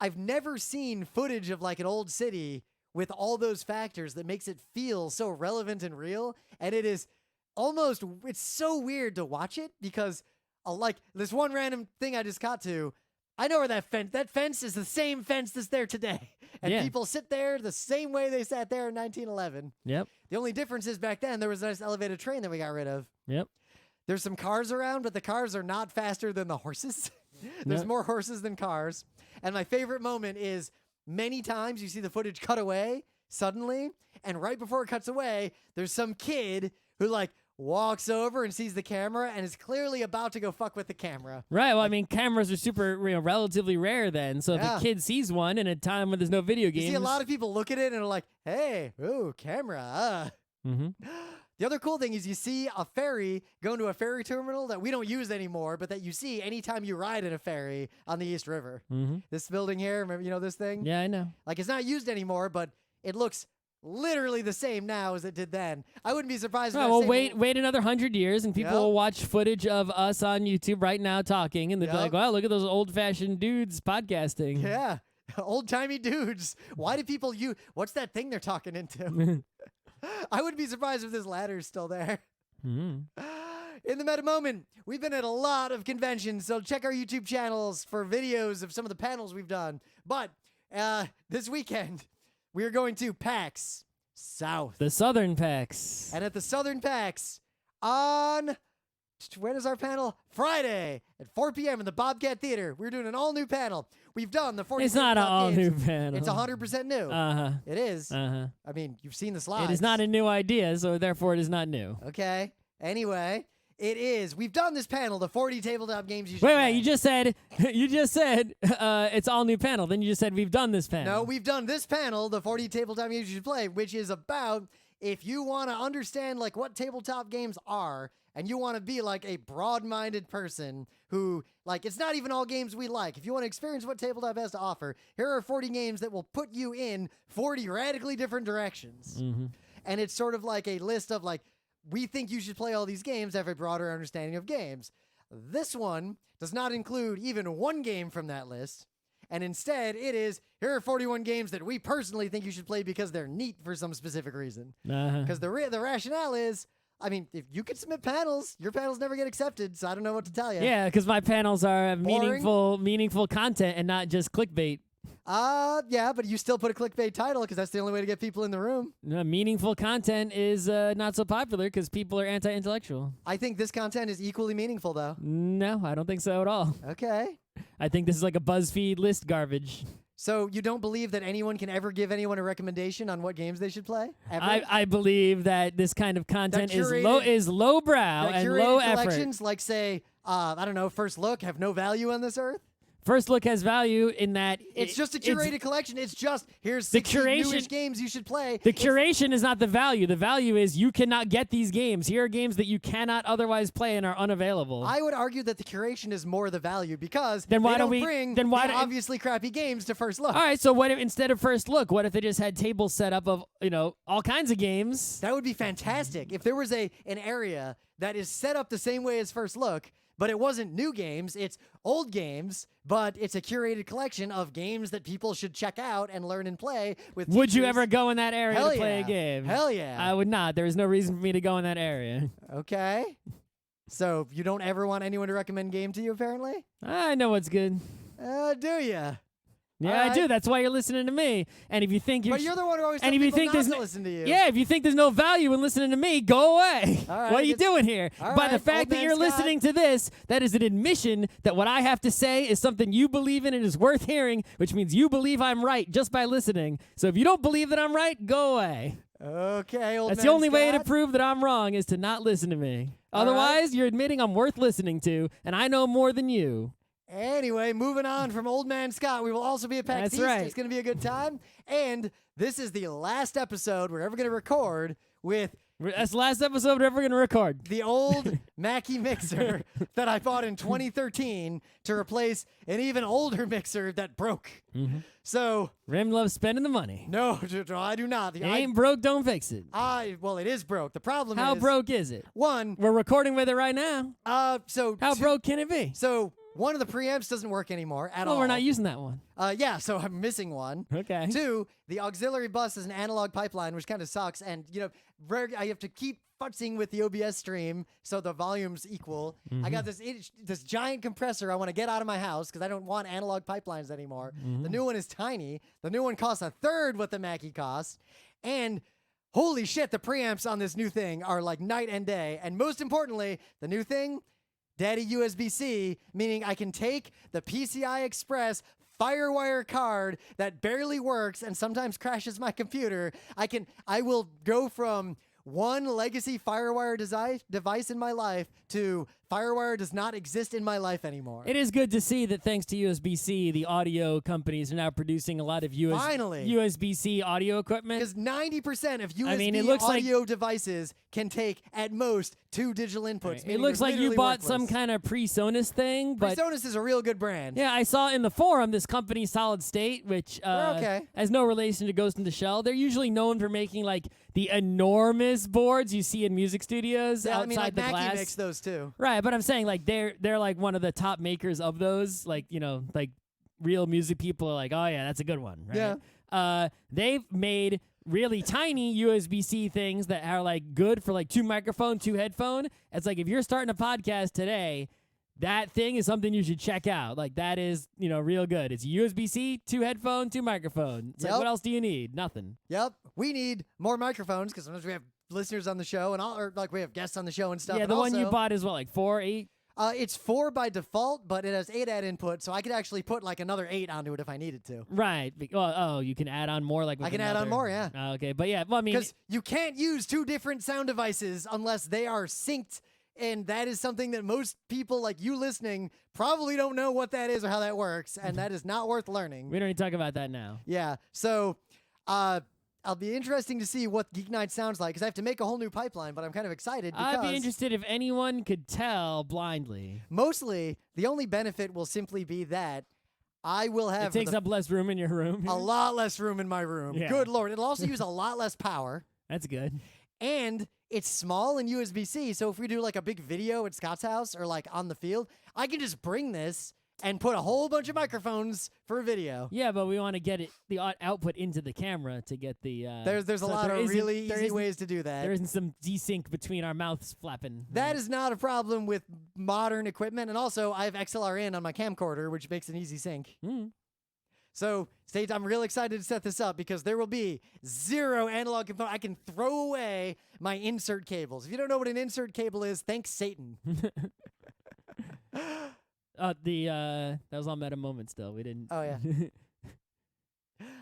I've never seen footage of like an old city with all those factors that makes it feel so relevant and real. And it is almost, it's so weird to watch it because like this one random thing I just got to, I know where that fence is the same fence that's there today. And people sit there the same way they sat there in 1911. Yep. The only difference is back then there was a nice elevated train that we got rid of. Yep. There's some cars around, but the cars are not faster than the horses. There's more horses than cars. And my favorite moment is many times you see the footage cut away suddenly, and right before it cuts away, there's some kid who like walks over and sees the camera and is clearly about to go fuck with the camera. Right. Well, I mean, cameras are super, relatively rare then. So if Yeah. a kid sees one in a time when there's no video games. You see a lot of people look at it and are like, hey, ooh, camera. Mm-hmm. The other cool thing is you see a ferry going to a ferry terminal that we don't use anymore, but that you see anytime you ride in a ferry on the East River. Mm-hmm. This building here, remember, you know this thing? Yeah, I know. Like, it's not used anymore, but it looks literally the same now as it did then. I wouldn't be surprised if Oh, that well, same wait another 100 years, and people Yep. will watch footage of us on YouTube right now talking, and they'll be like, Yep. "Wow, look at those old-fashioned dudes podcasting." Yeah. Old-timey dudes. Why do people use... What's that thing they're talking into? I wouldn't be surprised if this ladder's still there. Mhm. In the meta moment, we've been at a lot of conventions, so check our YouTube channels for videos of some of the panels we've done. But this weekend, we are going to PAX South. The Southern PAX. And at the Southern PAX on... When is our panel? Friday at 4 p.m. in the Bobcat Theater. We're doing an all-new panel. We've done the 40 It's not an tabletop all-new games. panel. It's 100% new. Uh-huh. It is. Uh-huh. I mean, you've seen the slides. It is not a new idea, so therefore it is not new. Okay. Anyway, it is. We've done this panel, the 40 tabletop games you should Wait, play. you just said it's all new panel. Then you just said we've done this panel. No, we've done this panel, the 40 tabletop games you should play, which is about if you want to understand like what tabletop games are and you want to be like a broad-minded person who like it's not even all games we like. If you want to experience what tabletop has to offer, here are 40 games that will put you in 40 radically different directions. Mm-hmm. And it's sort of like a list of like we think you should play all these games, have a broader understanding of games. This one does not include even one game from that list. And instead, it is, here are 41 games that we personally think you should play because they're neat for some specific reason. Uh-huh. Because the rationale is, I mean, if you could submit panels, your panels never get accepted, so I don't know what to tell you. Yeah, because my panels are Boring. meaningful content and not just clickbait. Yeah, but you still put a clickbait title because that's the only way to get people in the room. No, meaningful content is not so popular because people are anti-intellectual. I think this content is equally meaningful, though. No, I don't think so at all. Okay. I think this is like a BuzzFeed list garbage. So you don't believe that anyone can ever give anyone a recommendation on what games they should play? Ever? I believe that this kind of content is lowbrow that and curated low effort. collections, like say, I don't know, First Look, have no value on this earth. First Look has value in that It's just a curated collection. It's just here's The 60 curation- newish games you should play. The curation is not the value. The value is you cannot get these games. Here are games that you cannot otherwise play and are unavailable. I would argue that the curation is more the value because Then why they don't don't we- bring then why the don't- obviously crappy games to First Look. All right, so what if instead of First Look, what if they just had tables set up of, all kinds of games? That would be fantastic. If there was an area that is set up the same way as First Look, but it wasn't new games, it's old games, but it's a curated collection of games that people should check out and learn and play with. Would you teachers. ever go in that area Hell to play yeah. a game? Hell yeah. I would not. There is no reason for me to go in that area. Okay. So you don't ever want anyone to recommend game to you, apparently? I know what's good. Do ya? Yeah, All I right. do. That's why you're listening to me. And if you think But you're the one who always and tells if you people think not there's to no- listen to you. yeah, if you think there's no value in listening to me, go away. All right, What are you it's- doing here? all By the right, fact old that man you're Scott. listening to this, that is an admission that what I have to say is something you believe in and is worth hearing, which means you believe I'm right just by listening. So if you don't believe that I'm right, go away. Okay, old That's man the only way to Scott. prove that I'm wrong is to not listen to me. All Otherwise, you're admitting I'm worth listening to, and I know more than you. Anyway, moving on from Old Man Scott, we will also be at PAX That's East. right. It's going to be a good time. And this is the last episode we're ever going to record with That's the last episode we're ever going to record. the old Mackie mixer that I bought in 2013 to replace an even older mixer that broke. Mm-hmm. So, Rim loves spending the money. no, I do not. It ain't broke, don't fix it. Well, it is broke. The problem How is broke is it? one. We're recording with it right now. So How broke can it be? So one of the preamps doesn't work anymore at all. Well, we're not using that one. Yeah, so I'm missing one. Okay. Two, the auxiliary bus is an analog pipeline, which kind of sucks. And, I have to keep futzing with the OBS stream so the volume's equal. I got this giant compressor I want to get out of my house because I don't want analog pipelines anymore. The new one is tiny. The new one costs a third what the Mackie costs. And holy shit, the preamps on this new thing are like night and day. And most importantly, the new thing, Daddy USB-C, meaning I can take the PCI Express FireWire card that barely works and sometimes crashes my computer, I will go from one legacy FireWire device in my life to FireWire does not exist in my life anymore. It is good to see that thanks to USB-C, the audio companies are now producing a lot of Finally. USB-C audio equipment. Because 90% of USB it looks audio devices can take at most 2 digital inputs. Right. It meaning looks they're like you literally bought worthless. some kind of PreSonus thing, but PreSonus is a real good brand. yeah, I saw in the forum this company Solid State, which okay. has no relation to Ghost in the Shell. They're usually known for making like the enormous boards you see in music studios Yeah, outside I mean, like the Mackie glass. makes those too. Right, but I'm saying like they're like one of the top makers of those. Like, you know, like real music people are like, oh yeah, that's a good one. Right? Yeah. They've made really tiny USB-C things that are like good for like 2 microphone, 2 headphone. It's like if you're starting a podcast today, that thing is something you should check out. Like that is, you know, real good. It's USB-C, 2 headphone, 2 microphone. It's like, what else do you need? Nothing. Yep. We need more microphones because sometimes we have listeners on the show and or like we have guests on the show and stuff. Yeah, and the one you also, bought is what, like 4, 8? It's 4 by default, but it has 8 add input, so I could actually put like another 8 onto it if I needed to. Right. Oh, you can add on more. Like with I can add on more, yeah. Okay, but yeah, well, I mean, Because you can't use 2 different sound devices unless they are synced, and that is something that most people like you listening probably don't know what that is or how that works, and that is not worth learning. we don't need to talk about that now. Yeah, so I'll be interesting to see what GeekNights sounds like because I have to make a whole new pipeline, but I'm kind of excited because I'd be interested if anyone could tell blindly. mostly the only benefit will simply be that I will It have takes up less room in your room. a lot less room in my room. Yeah. Good Lord. It'll also use a lot less power. That's good. And it's small and USB-C, so if we do like a big video at Scott's house or like on the field, I can just bring this and put a whole bunch of microphones for a video. Yeah, but we want to get the output into the camera to get the. There's a so lot there of isn't- really there easy isn't- ways to do that. There isn't some desync between our mouths flapping. That is not a problem with modern equipment, and also I have XLR in on my camcorder, which makes an easy sync. Mm. So, I'm real excited to set this up because there will be 0 analog component. I can throw away my insert cables. If you don't know what an insert cable is, thanks Satan. That was all meta moment still. We didn't. Oh, yeah.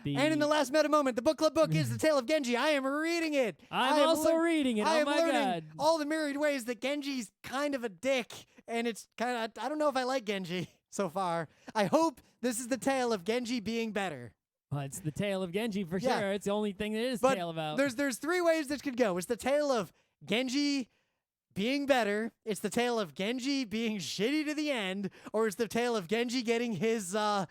the, And in the last meta moment, the book club book is The Tale of Genji. I am reading it. I'm I am also reading it. I Oh am my learning god. all the myriad ways that Genji's kind of a dick, and it's kind of, I don't know if I like Genji so far. I hope this is the tale of Genji being better. Well, it's the tale of Genji for Yeah. sure. It's the only thing that is But tale about. There's 3 ways this could go. It's the tale of Genji being better, it's the tale of Genji being shitty to the end, or it's the tale of Genji getting his comeuppance.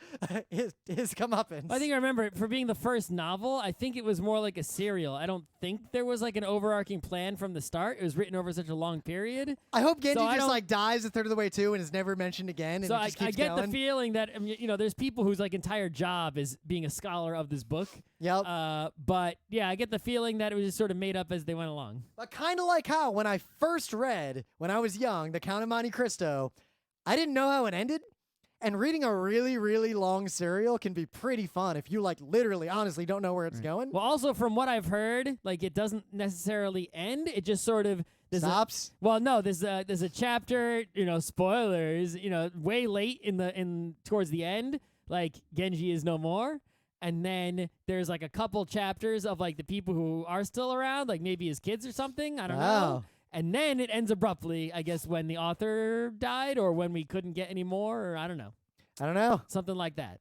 I think I remember it for being the first novel. I think it was more like a serial. I don't think there was like an overarching plan from the start. It was written over such a long period. I hope Genji So I just don't- like dies a third of the way too and is never mentioned again. And So it just I keeps get going. the feeling that there's people whose like entire job is being a scholar of this book. Yep. But yeah, I get the feeling that it was just sort of made up as they went along. But kind of like how when I first read, when I was young, The Count of Monte Cristo, I didn't know how it ended. And reading a really, really long serial can be pretty fun if you like literally, honestly don't know where it's going. Well, also from what I've heard, like it doesn't necessarily end. It just sort of Stops. there's a chapter, spoilers, way late towards the end, like Genji is no more. And then there's like a couple chapters of like the people who are still around, like maybe his kids or something. I don't know. And then it ends abruptly, I guess, when the author died or when we couldn't get any more, or I don't know. Something like that.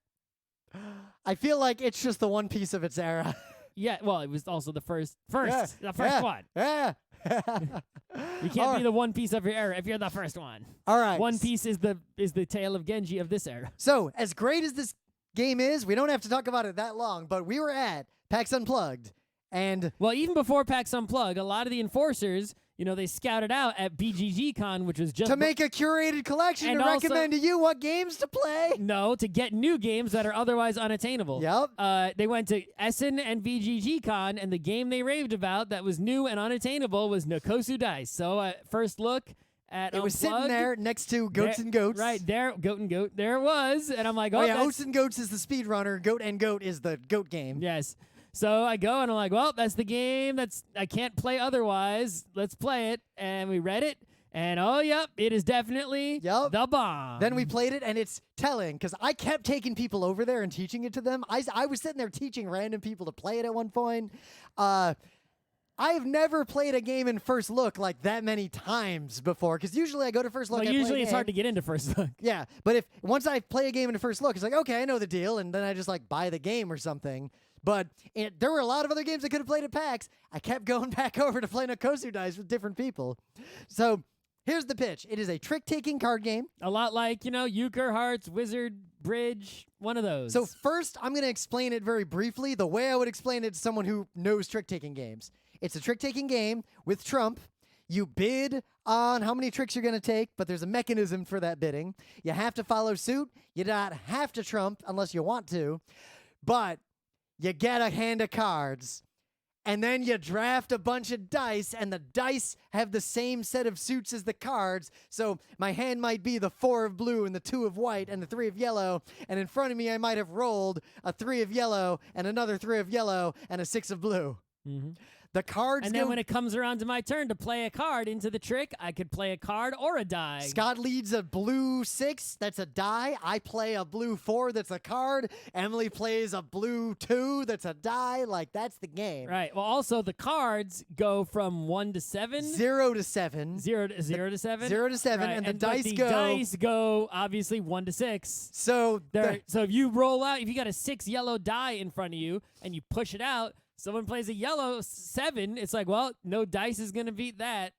I feel like it's just the one piece of its era. Yeah, well, it was also the first Yeah, one. Yeah. You can't be the one piece of your era if you're the first one. All right. One Piece is the tale of Genji of this era. So, as great as this game is, we don't have to talk about it that long, but we were at PAX Unplugged, and Well, even before PAX Unplug, a lot of the enforcers, they scouted out at BGG-Con, which was just to make a curated collection And to also- recommend to you what games to play. to get new games that are otherwise unattainable. Yep. They went to Essen and BGG-Con, and the game they raved about that was new and unattainable was Nokosu Dice. So, first look at It was sitting Unplugged. there next to Goats There- and Goats. Right there, Goat and Goat. There it was, and I'm like, Oh, yeah, that's- Oats and Goats is the speedrunner. Goat and Goat is the goat game. Yes. So I go and I'm like, well, that's the game. I can't play otherwise. Let's play it. And we read it. And oh, yep, it is definitely the bomb. Then we played it, and it's telling, because I kept taking people over there and teaching it to them. I was sitting there teaching random people to play it at one point. I've never played a game in first look like that many times before, because usually I go to first look. Well, usually it's hard to get into first look. Yeah, but once I play a game in first look, it's like, okay, I know the deal, and then I just like buy the game or something. But there were a lot of other games I could have played at PAX. I kept going back over to play Nokosu Dice with different people. So here's the pitch. It is a trick-taking card game. A lot like, Euchre, Hearts, Wizard, Bridge, one of those. So first, I'm going to explain it very briefly, the way I would explain it to someone who knows trick-taking games. It's a trick-taking game with Trump. You bid on how many tricks you're going to take, but there's a mechanism for that bidding. You have to follow suit. You don't have to trump unless you want to. But you get a hand of cards, and then you draft a bunch of dice, and the dice have the same set of suits as the cards. So my hand might be the 4 of blue and the 2 of white and the 3 of yellow, and in front of me I might have rolled a 3 of yellow and another 3 of yellow and a 6 of blue. Mm-hmm. The cards And then when it comes around to my turn to play a card into the trick, I could play a card or a die. Scott leads a blue 6, that's a die. I play a blue 4, that's a card. Emily plays a blue 2, that's a die. Like, that's the game. Right. Well, also, the cards go from 1 to 7. 0 to 7. 0 to 7? 0 to 7, Right. and the but dice go... dice go, obviously, 1 to 6. So So if you roll out, if you got a 6 yellow die in front of you, and you push it out, someone plays a yellow 7, it's like, well, no dice is going to beat that.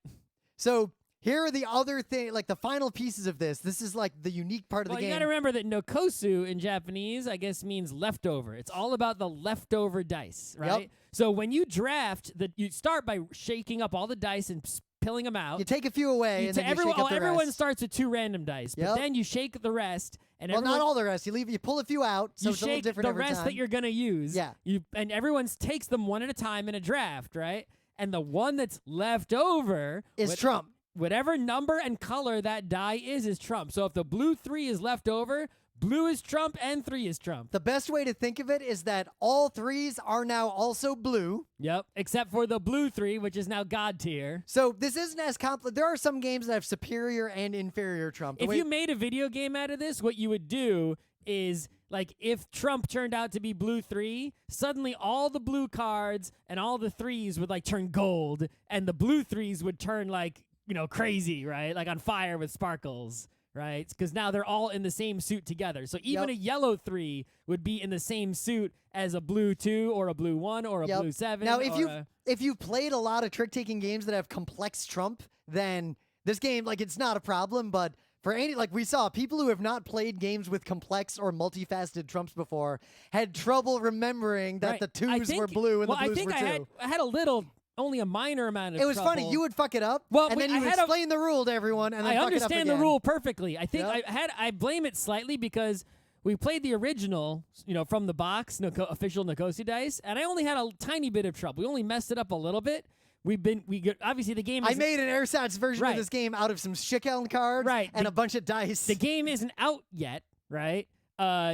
So here are the other thing, like the final pieces of this. This is like the unique part of the game. You got to remember that Nokosu in Japanese, I guess, means leftover. It's all about the leftover dice, right? Yep. So when you draft, you start by shaking up all the dice and pilling them out. You take a few away, and then you shake up the everyone rest. starts with 2 random dice, but then you shake the rest. And well, not all the rest. You pull a few out, so you it's a little shake different the every rest time. that you're gonna use. Yeah. And everyone takes them one at a time in a draft, right? And the one that's left over is Trump. Whatever number and color that die is Trump. So if the blue 3 is left over, blue is Trump and 3 is Trump. The best way to think of it is that all 3s are now also blue. Yep, except for the blue 3, which is now God tier. So this isn't as complicated. There are some games that have superior and inferior Trump. If you made a video game out of this, what you would do is, like, if Trump turned out to be blue 3, suddenly all the blue cards and all the 3s would, like, turn gold, and the blue 3s would turn, like, crazy, right? Like on fire with sparkles. Right? Because now they're all in the same suit together. So even a yellow 3 would be in the same suit as a blue 2 or a blue 1 or a blue 7. Now, if you've played a lot of trick-taking games that have complex Trump, then this game, like, it's not a problem. But for any, like we saw, people who have not played games with complex or multifaceted Trumps before had trouble remembering that the 2s were blue and the blues were 2. I had a little... Only a minor amount of It was trouble. funny. You would fuck it up, and then you would explain the rule to everyone, and then I fuck it up understand again. the rule perfectly. I think I blame it slightly because we played the original, from the box, official Nokosu Dice, and I only had a tiny bit of trouble. We only messed it up a little bit. Obviously the game. I made an ersatz version of this game out of some Shikel cards, and a bunch of dice. The game isn't out yet, right?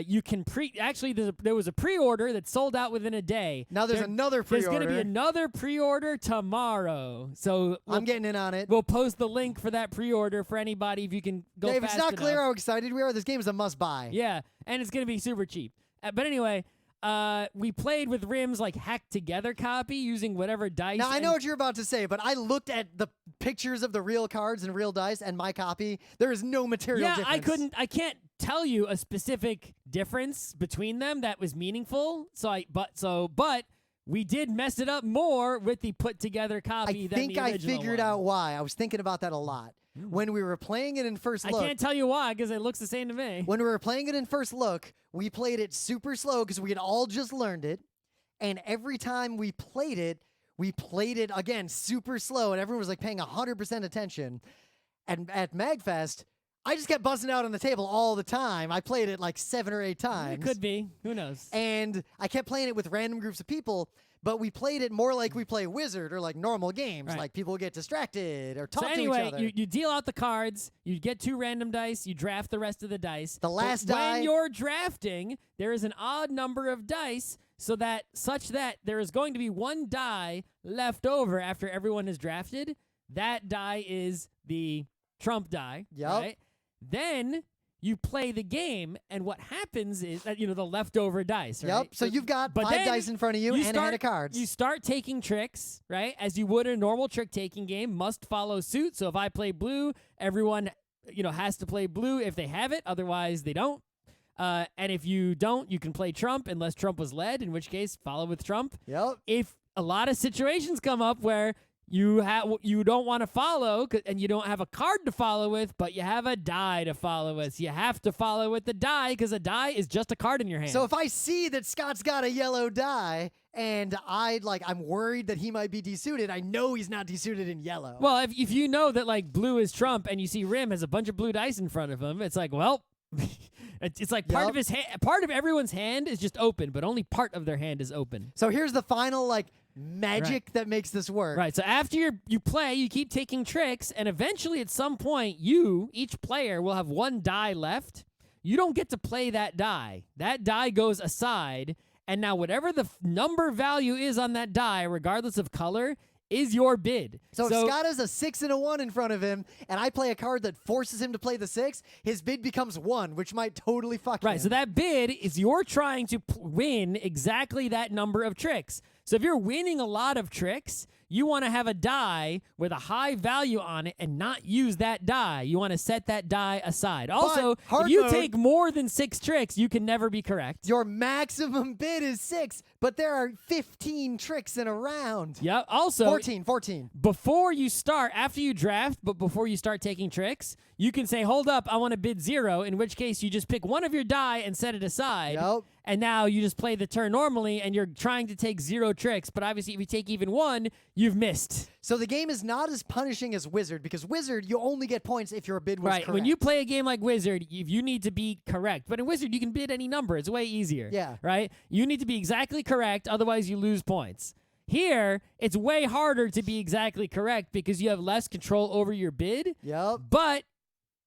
You can there was a pre-order that sold out within a day. Now there's another pre-order. There's going to be another pre-order tomorrow. So I'm getting in on it. We'll post the link for that pre-order for anybody if you can go Dave, fast it's not enough. clear how excited we are. This game is a must-buy. Yeah, and it's going to be super cheap. But anyway, we played with Rim's like hacked together copy using whatever dice. Now I know what you're about to say, but I looked at the pictures of the real cards and real dice and my copy. There is no material difference. I can't tell you a specific difference between them that was meaningful. But we did mess it up more with the put together copy than the original I figured one. out why. I was thinking about that a lot. When we were playing it in first look. I can't tell you why because it looks the same to me. When we were playing it in first look, we played it super slow because we had all just learned it. And every time we played it again super slow, and everyone was like paying 100% attention. And at MagFest, I just kept buzzing out on the table all the time. I played it like 7 or 8 times. It could be. Who knows? And I kept playing it with random groups of people, but we played it more like we play Wizard or like normal games. Right. Like people get distracted or talk so to anyway, each other. you deal out the cards. You get 2 random dice. You draft the rest of the dice. The last die. When you're drafting, there is an odd number of dice such that there is going to be 1 die left over after everyone has drafted. that die is the trump die. Yep. Right? Then you play the game, and what happens is that, the leftover dice, right? Yep. So you've got But 5 then dice in front of you and a hand of cards. You start taking tricks, right? As you would in a normal trick-taking game, must follow suit. So if I play blue, everyone, has to play blue if they have it. Otherwise, they don't. And if you don't, you can play trump unless trump was led, in which case, follow with trump. Yep. If a lot of situations come up where you don't want to follow and you don't have a card to follow with, but you have a die to follow with. So you have to follow with the die because a die is just a card in your hand. So if I see that Scott's got a yellow die and I'm worried that he might be desuited, I know he's not desuited in yellow. Well, if you know that like blue is trump and you see Rim has a bunch of blue dice in front of him, it's like, well, it's like part of his part of everyone's hand is just open, but only part of their hand is open. So here's the final magic that makes this work. Right. So after you play, you keep taking tricks, and eventually at some point, each player, will have one die left. You don't get to play that die. That die goes aside, and now whatever the number value is on that die, regardless of color, is your bid. So if Scott has a 6 and a 1 in front of him, and I play a card that forces him to play the 6, his bid becomes 1, which might totally fuck him. Right, so that bid is you're trying to win exactly that number of tricks. So if you're winning a lot of tricks, you want to have a die with a high value on it and not use that die. You want to set that die aside. Also, if you take more than 6 tricks, you can never be correct. Your maximum bid is 6, but there are 15 tricks in a round. Yep. Also, 14. Before you start, after you draft, but before you start taking tricks, you can say, hold up, I want to bid 0, in which case you just pick one of your die and set it aside. Yep. And now you just play the turn normally, and you're trying to take 0 tricks. But obviously, if you take even 1, you've missed. So the game is not as punishing as Wizard, because Wizard, you only get points if your bid was correct. Right. When you play a game like Wizard, you need to be correct. But in Wizard, you can bid any number. It's way easier. Yeah. Right? You need to be exactly correct, otherwise you lose points. Here, it's way harder to be exactly correct because you have less control over your bid. Yep. But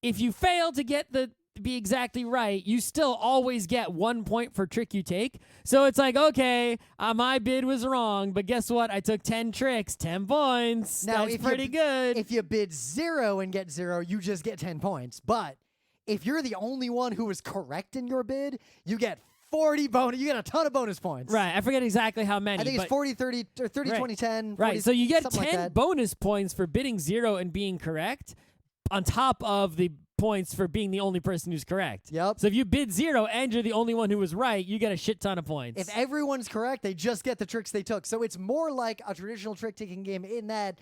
if you fail to be exactly right, you still always get 1 point for trick you take. So it's like, okay, my bid was wrong, but guess what? I took 10 tricks, 10 points. Now, That's pretty good. If you bid 0 and get 0, you just get 10 points. But if you're the only one who was correct in your bid, you get 40 bonus. You get a ton of bonus points. Right. I forget exactly how many. I think it's 40, 30, or 30, 20, 10. 40, right. So you get 10 like bonus points for bidding 0 and being correct on top of the points for being the only person who's correct. Yep. So if you bid 0 and you're the only one who was right, you get a shit ton of points. If everyone's correct, they just get the tricks they took. So it's more like a traditional trick-taking game in that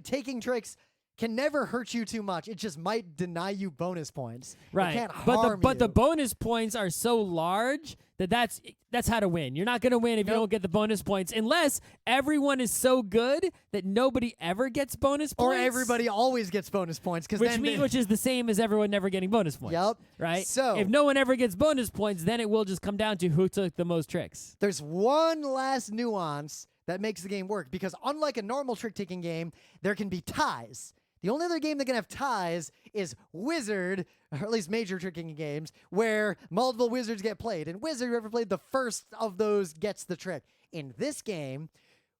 taking tricks can never hurt you too much. It just might deny you bonus points. Right. It can't harm but you. the bonus points are so large that's how to win. You're not going to win if you don't get the bonus points unless everyone is so good that nobody ever gets bonus points. Or everybody always gets bonus points. Which is the same as everyone never getting bonus points. Yep. Right? So if no one ever gets bonus points, then it will just come down to who took the most tricks. There's one last nuance that makes the game work, because unlike a normal trick-taking game, there can be ties. The only other game that can have ties is Wizard, or at least major trick-taking games, where multiple wizards get played. And Wizard, whoever played the first of those gets the trick. In this game,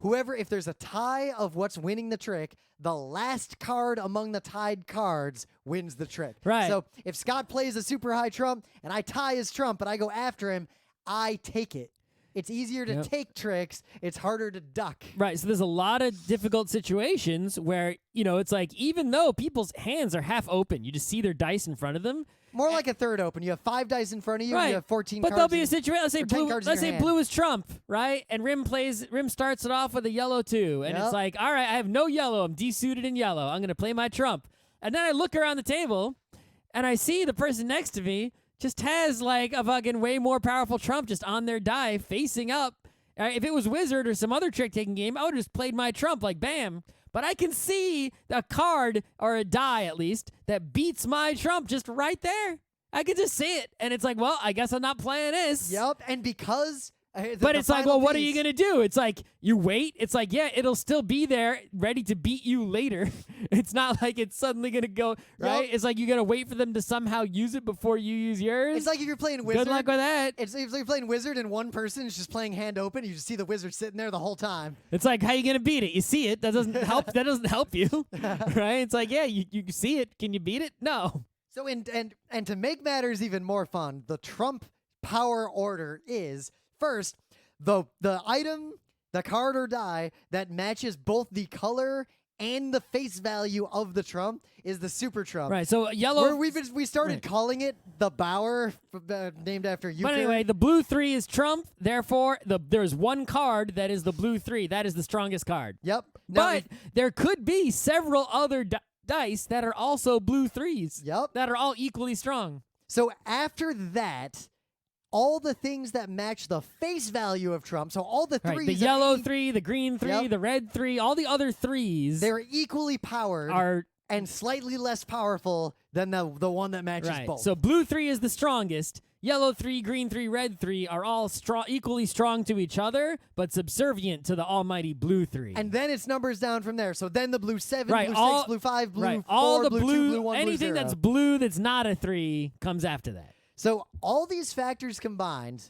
if there's a tie of what's winning the trick, the last card among the tied cards wins the trick. Right. So if Scott plays a super high trump, and I tie his trump, and I go after him, I take it. It's easier to take tricks. It's harder to duck. Right. So there's a lot of difficult situations where, it's like even though people's hands are half open, you just see their dice in front of them. More like a third open. You have 5 dice in front of you. Right. And you have 14 but cards. There'll be a situation. Let's say hand. blue is trump, right? And Rim starts it off with a yellow 2. And it's like, all right, I have no yellow. I'm desuited in yellow. I'm going to play my trump. And then I look around the table and I see the person next to me just has like a fucking way more powerful trump just on their die facing up. If it was Wizard or some other trick-taking game, I would have just played my trump, like, bam. But I can see a card, or a die at least, that beats my trump just right there. I can just see it. And it's like, well, I guess I'm not playing this. Yep, and because But it's like, well, what are you going to do? It's like, you wait. It's like, yeah, it'll still be there ready to beat you later. It's not like it's suddenly going to go, right? Yep. It's like you got to wait for them to somehow use it before you use yours. It's like if you're playing Wizard. Good luck with that. It's like if you're playing Wizard and one person is just playing hand open. You just see the Wizard sitting there the whole time. It's like, how you going to beat it? You see it. That doesn't help. That doesn't help you, right? It's like, yeah, you see it. Can you beat it? No. So, and to make matters even more fun, the Trump power order is, first, the item, the card or die that matches both the color and the face value of the Trump is the Super Trump. Right, so yellow... Where we started calling it the Bower, named after you. But anyway, the blue 3 is Trump, therefore there's one card that is the blue 3. That is the strongest card. Yep. Now, But there could be several other dice that are also blue 3s. Yep. That are all equally strong. So after that, all the things that match the face value of Trump, so all the threes, Right, the yellow 3, the green 3, the red 3, all the other 3s, they're equally powered and slightly less powerful than the one that matches both. So blue 3 is the strongest. Yellow 3, green 3, red 3 are all equally strong to each other, but subservient to the almighty blue 3. And then it's numbers down from there. So then the blue 7, blue 6, blue 5, blue 4, all the blue 2, blue 1, anything blue 0. that's blue that's not a 3 comes after that. So all these factors combined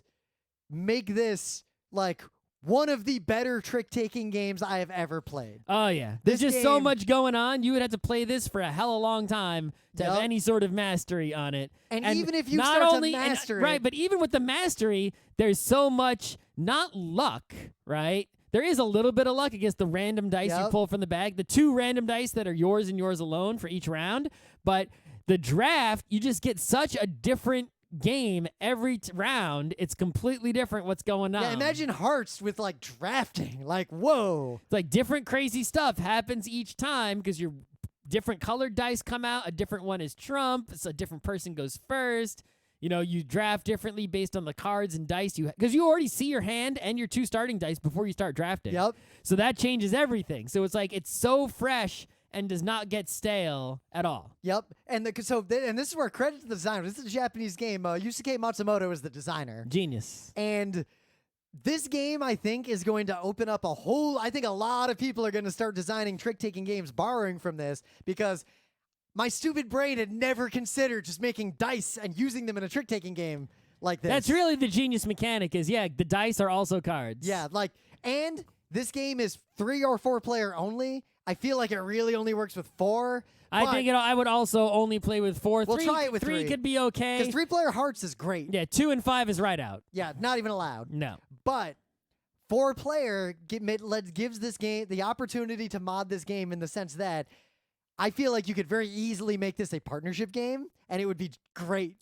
make this like one of the better trick-taking games I have ever played. Oh, yeah. There's just so much going on. You would have to play this for a hell of a long time to have any sort of mastery on it. And even if you start to master it... Right, but even with the mastery, there's so much, not luck, right? There is a little bit of luck against the random dice you pull from the bag. The 2 random dice that are yours and yours alone for each round. But the draft, you just get such a different game every round. It's completely different what's going on. Yeah, imagine Hearts with like drafting. Like, whoa. It's like different crazy stuff happens each time because your different colored dice come out. A different one is Trump. So a different person goes first. You know, you draft differently based on the cards and dice because you already see your hand and your 2 starting dice before you start drafting. Yep. So that changes everything. So it's like it's so fresh and does not get stale at all. Yep. And this is where credit to the designer. This is a Japanese game. Yusuke Matsumoto is the designer. Genius. And this game, I think, is going to open up I think a lot of people are going to start designing trick-taking games borrowing from this because my stupid brain had never considered just making dice and using them in a trick-taking game like this. That's really the genius mechanic is, the dice are also cards. Yeah, and this game is 3 or 4 player only. I feel like it really only works with 4. I think I would also only play with 4. We'll try it with 3 could be okay. Because 3-player Hearts is great. Yeah, 2 and 5 is right out. Yeah, not even allowed. No. But 4-player gives this game the opportunity to mod this game in the sense that I feel like you could very easily make this a partnership game, and it would be great.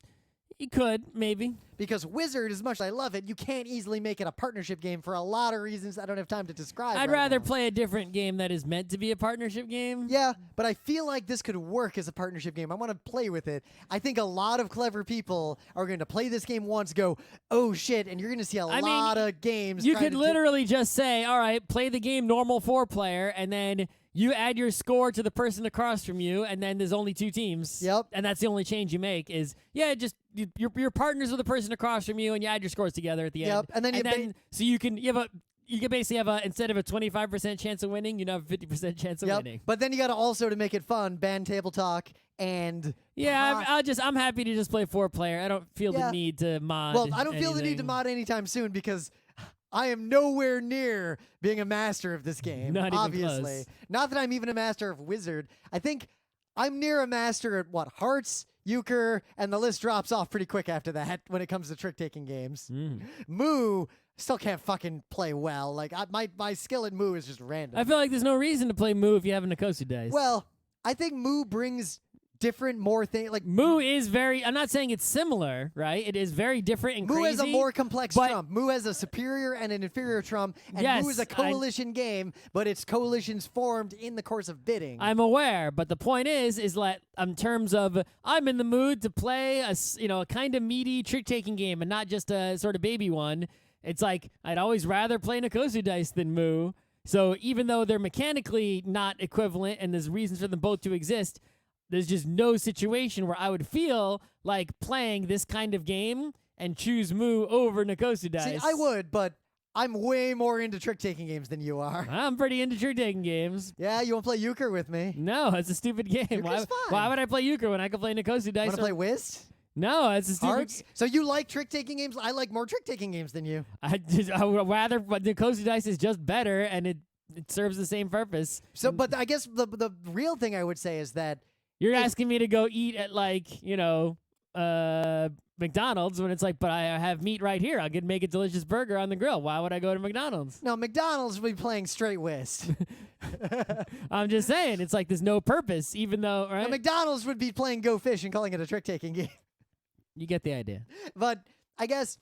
You could, maybe. Because Wizard, as much as I love it, you can't easily make it a partnership game for a lot of reasons I don't have time to describe. I'd rather play a different game that is meant to be a partnership game. Yeah, but I feel like this could work as a partnership game. I want to play with it. I think a lot of clever people are going to play this game once, go, oh shit, and you're going to see a lot of games. You could literally just say, all right, play the game normal 4-player, and then you add your score to the person across from you, and then there's only 2 teams. Yep. And that's the only change you make is, just you're partners with the person across from you, and you add your scores together at the end. Yep. And then so you can basically have instead of a 25% chance of winning, you have a 50% chance of winning. But then you got to also, to make it fun, ban Tabletop and I'm happy to just play 4-player. I don't feel the need to mod. Well, I don't feel the need to mod anytime soon because I am nowhere near being a master of this game. Not even obviously. close. Not that I'm even a master of Wizard. I think I'm near a master at Hearts, Euchre, and the list drops off pretty quick after that when it comes to trick-taking games. Moo still can't fucking play well. Like my skill at Moo is just random. I feel like there's no reason to play Moo if you have a Nokosu dice. Well, I think Moo brings different, more things. Like Moo is very. I'm not saying it's similar, right? It is very different and Moo crazy. has a more complex trump. Moo has a superior and an inferior trump, and Moo is a coalition game, but it's coalitions formed in the course of bidding. I'm aware, but the point is that in terms of I'm in the mood to play a kind of meaty trick-taking game and not just a sort of baby one. It's like I'd always rather play Nokosu dice than Moo. So even though they're mechanically not equivalent and there's reasons for them both to exist, there's just no situation where I would feel like playing this kind of game and choose Moo over Nokosu Dice. See, I would, but I'm way more into trick-taking games than you are. I'm pretty into trick-taking games. Yeah, you want to play euchre with me? No, it's a stupid game. Euchre's fine. Why would I play euchre when I can play Nokosu Dice? Want to play whist? No, it's a stupid. Hearts? So you like trick-taking games? I like more trick-taking games than you. I would rather, but Nokosu Dice is just better, and it serves the same purpose. So, but I guess the real thing I would say is that You're asking me to go eat at McDonald's when it's like, but I have meat right here. I could make a delicious burger on the grill. Why would I go to McDonald's? no, McDonald's would be playing straight whist. I'm just saying, it's like there's no purpose, even though, right? Now, McDonald's would be playing Go Fish and calling it a trick-taking game. You get the idea. But I guess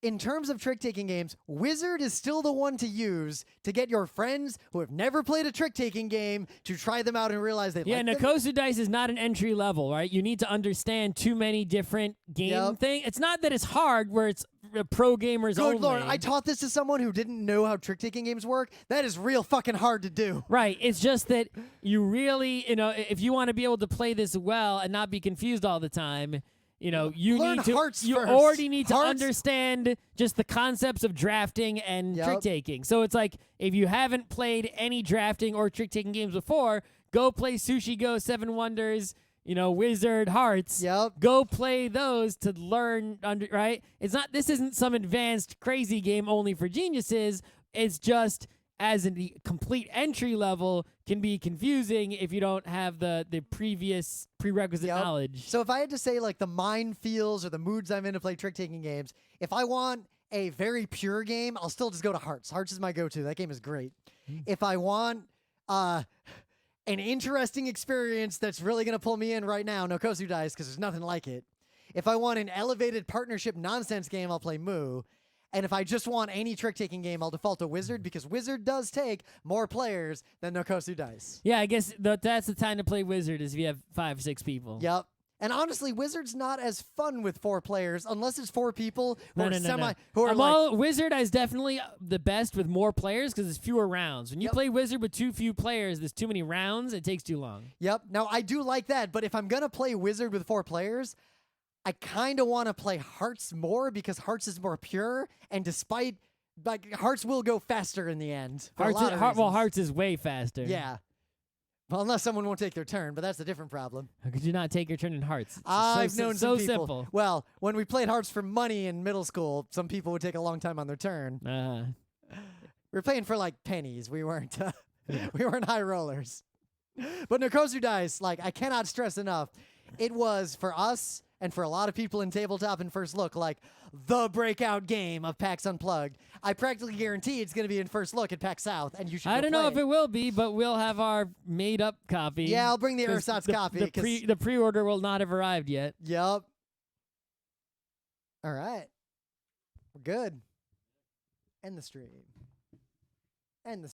in terms of trick-taking games, Wizard is still the one to use to get your friends who have never played a trick-taking game to try them out and realize they like them. Nokosu Dice is not an entry level, right? You need to understand too many different game things. It's not that it's hard where it's pro gamers only. Good Lord, I taught this to someone who didn't know how trick-taking games work. That is real fucking hard to do. Right. It's just that you really, if you want to be able to play this well and not be confused all the time, you Learn need to. hearts You first. already need to Hearts- understand just the concepts of drafting and trick taking. So it's like if you haven't played any drafting or trick taking games before, go play Sushi Go, Seven Wonders, Wizard, Hearts. Yep. Go play those to learn. Right? This isn't some advanced crazy game only for geniuses. It's just as the complete entry level can be confusing if you don't have the previous prerequisite knowledge. So if I had to say like the mind feels or the moods I'm in to play trick-taking games, if I want a very pure game, I'll still just go to Hearts. Hearts is my go-to. That game is great. If I want an interesting experience that's really going to pull me in right now, Nokosu Dice, because there's nothing like it. If I want an elevated partnership nonsense game, I'll play Moo. And if I just want any trick-taking game, I'll default to Wizard because Wizard does take more players than Nokosu Dice. Yeah, I guess that's the time to play Wizard is if you have 5, 6 people. Yep. And honestly, Wizard's not as fun with 4 players unless it's 4 people who are Wizard is definitely the best with more players because it's fewer rounds. When you play Wizard with too few players, there's too many rounds. It takes too long. Yep. Now, I do like that, but if I'm going to play Wizard with 4 players, I kind of want to play Hearts more because Hearts is more pure, and despite, Hearts will go faster in the end. Hearts is way faster. Yeah. Well, unless someone won't take their turn, but that's a different problem. How could you not take your turn in Hearts? I've known some people. Simple. Well, when we played Hearts for money in middle school, some people would take a long time on their turn. We were playing for pennies. We weren't we weren't high rollers. But Nokosu Dice, I cannot stress enough, it was for us and for a lot of people in Tabletop and First Look, the breakout game of PAX Unplugged. I practically guarantee it's going to be in First Look at PAX South, and you should I don't know play if it will be, but we'll have our made-up copy. Yeah, I'll bring the ersatz copy. The pre-order will not have arrived yet. Yep. All right. We're good. End the stream. End the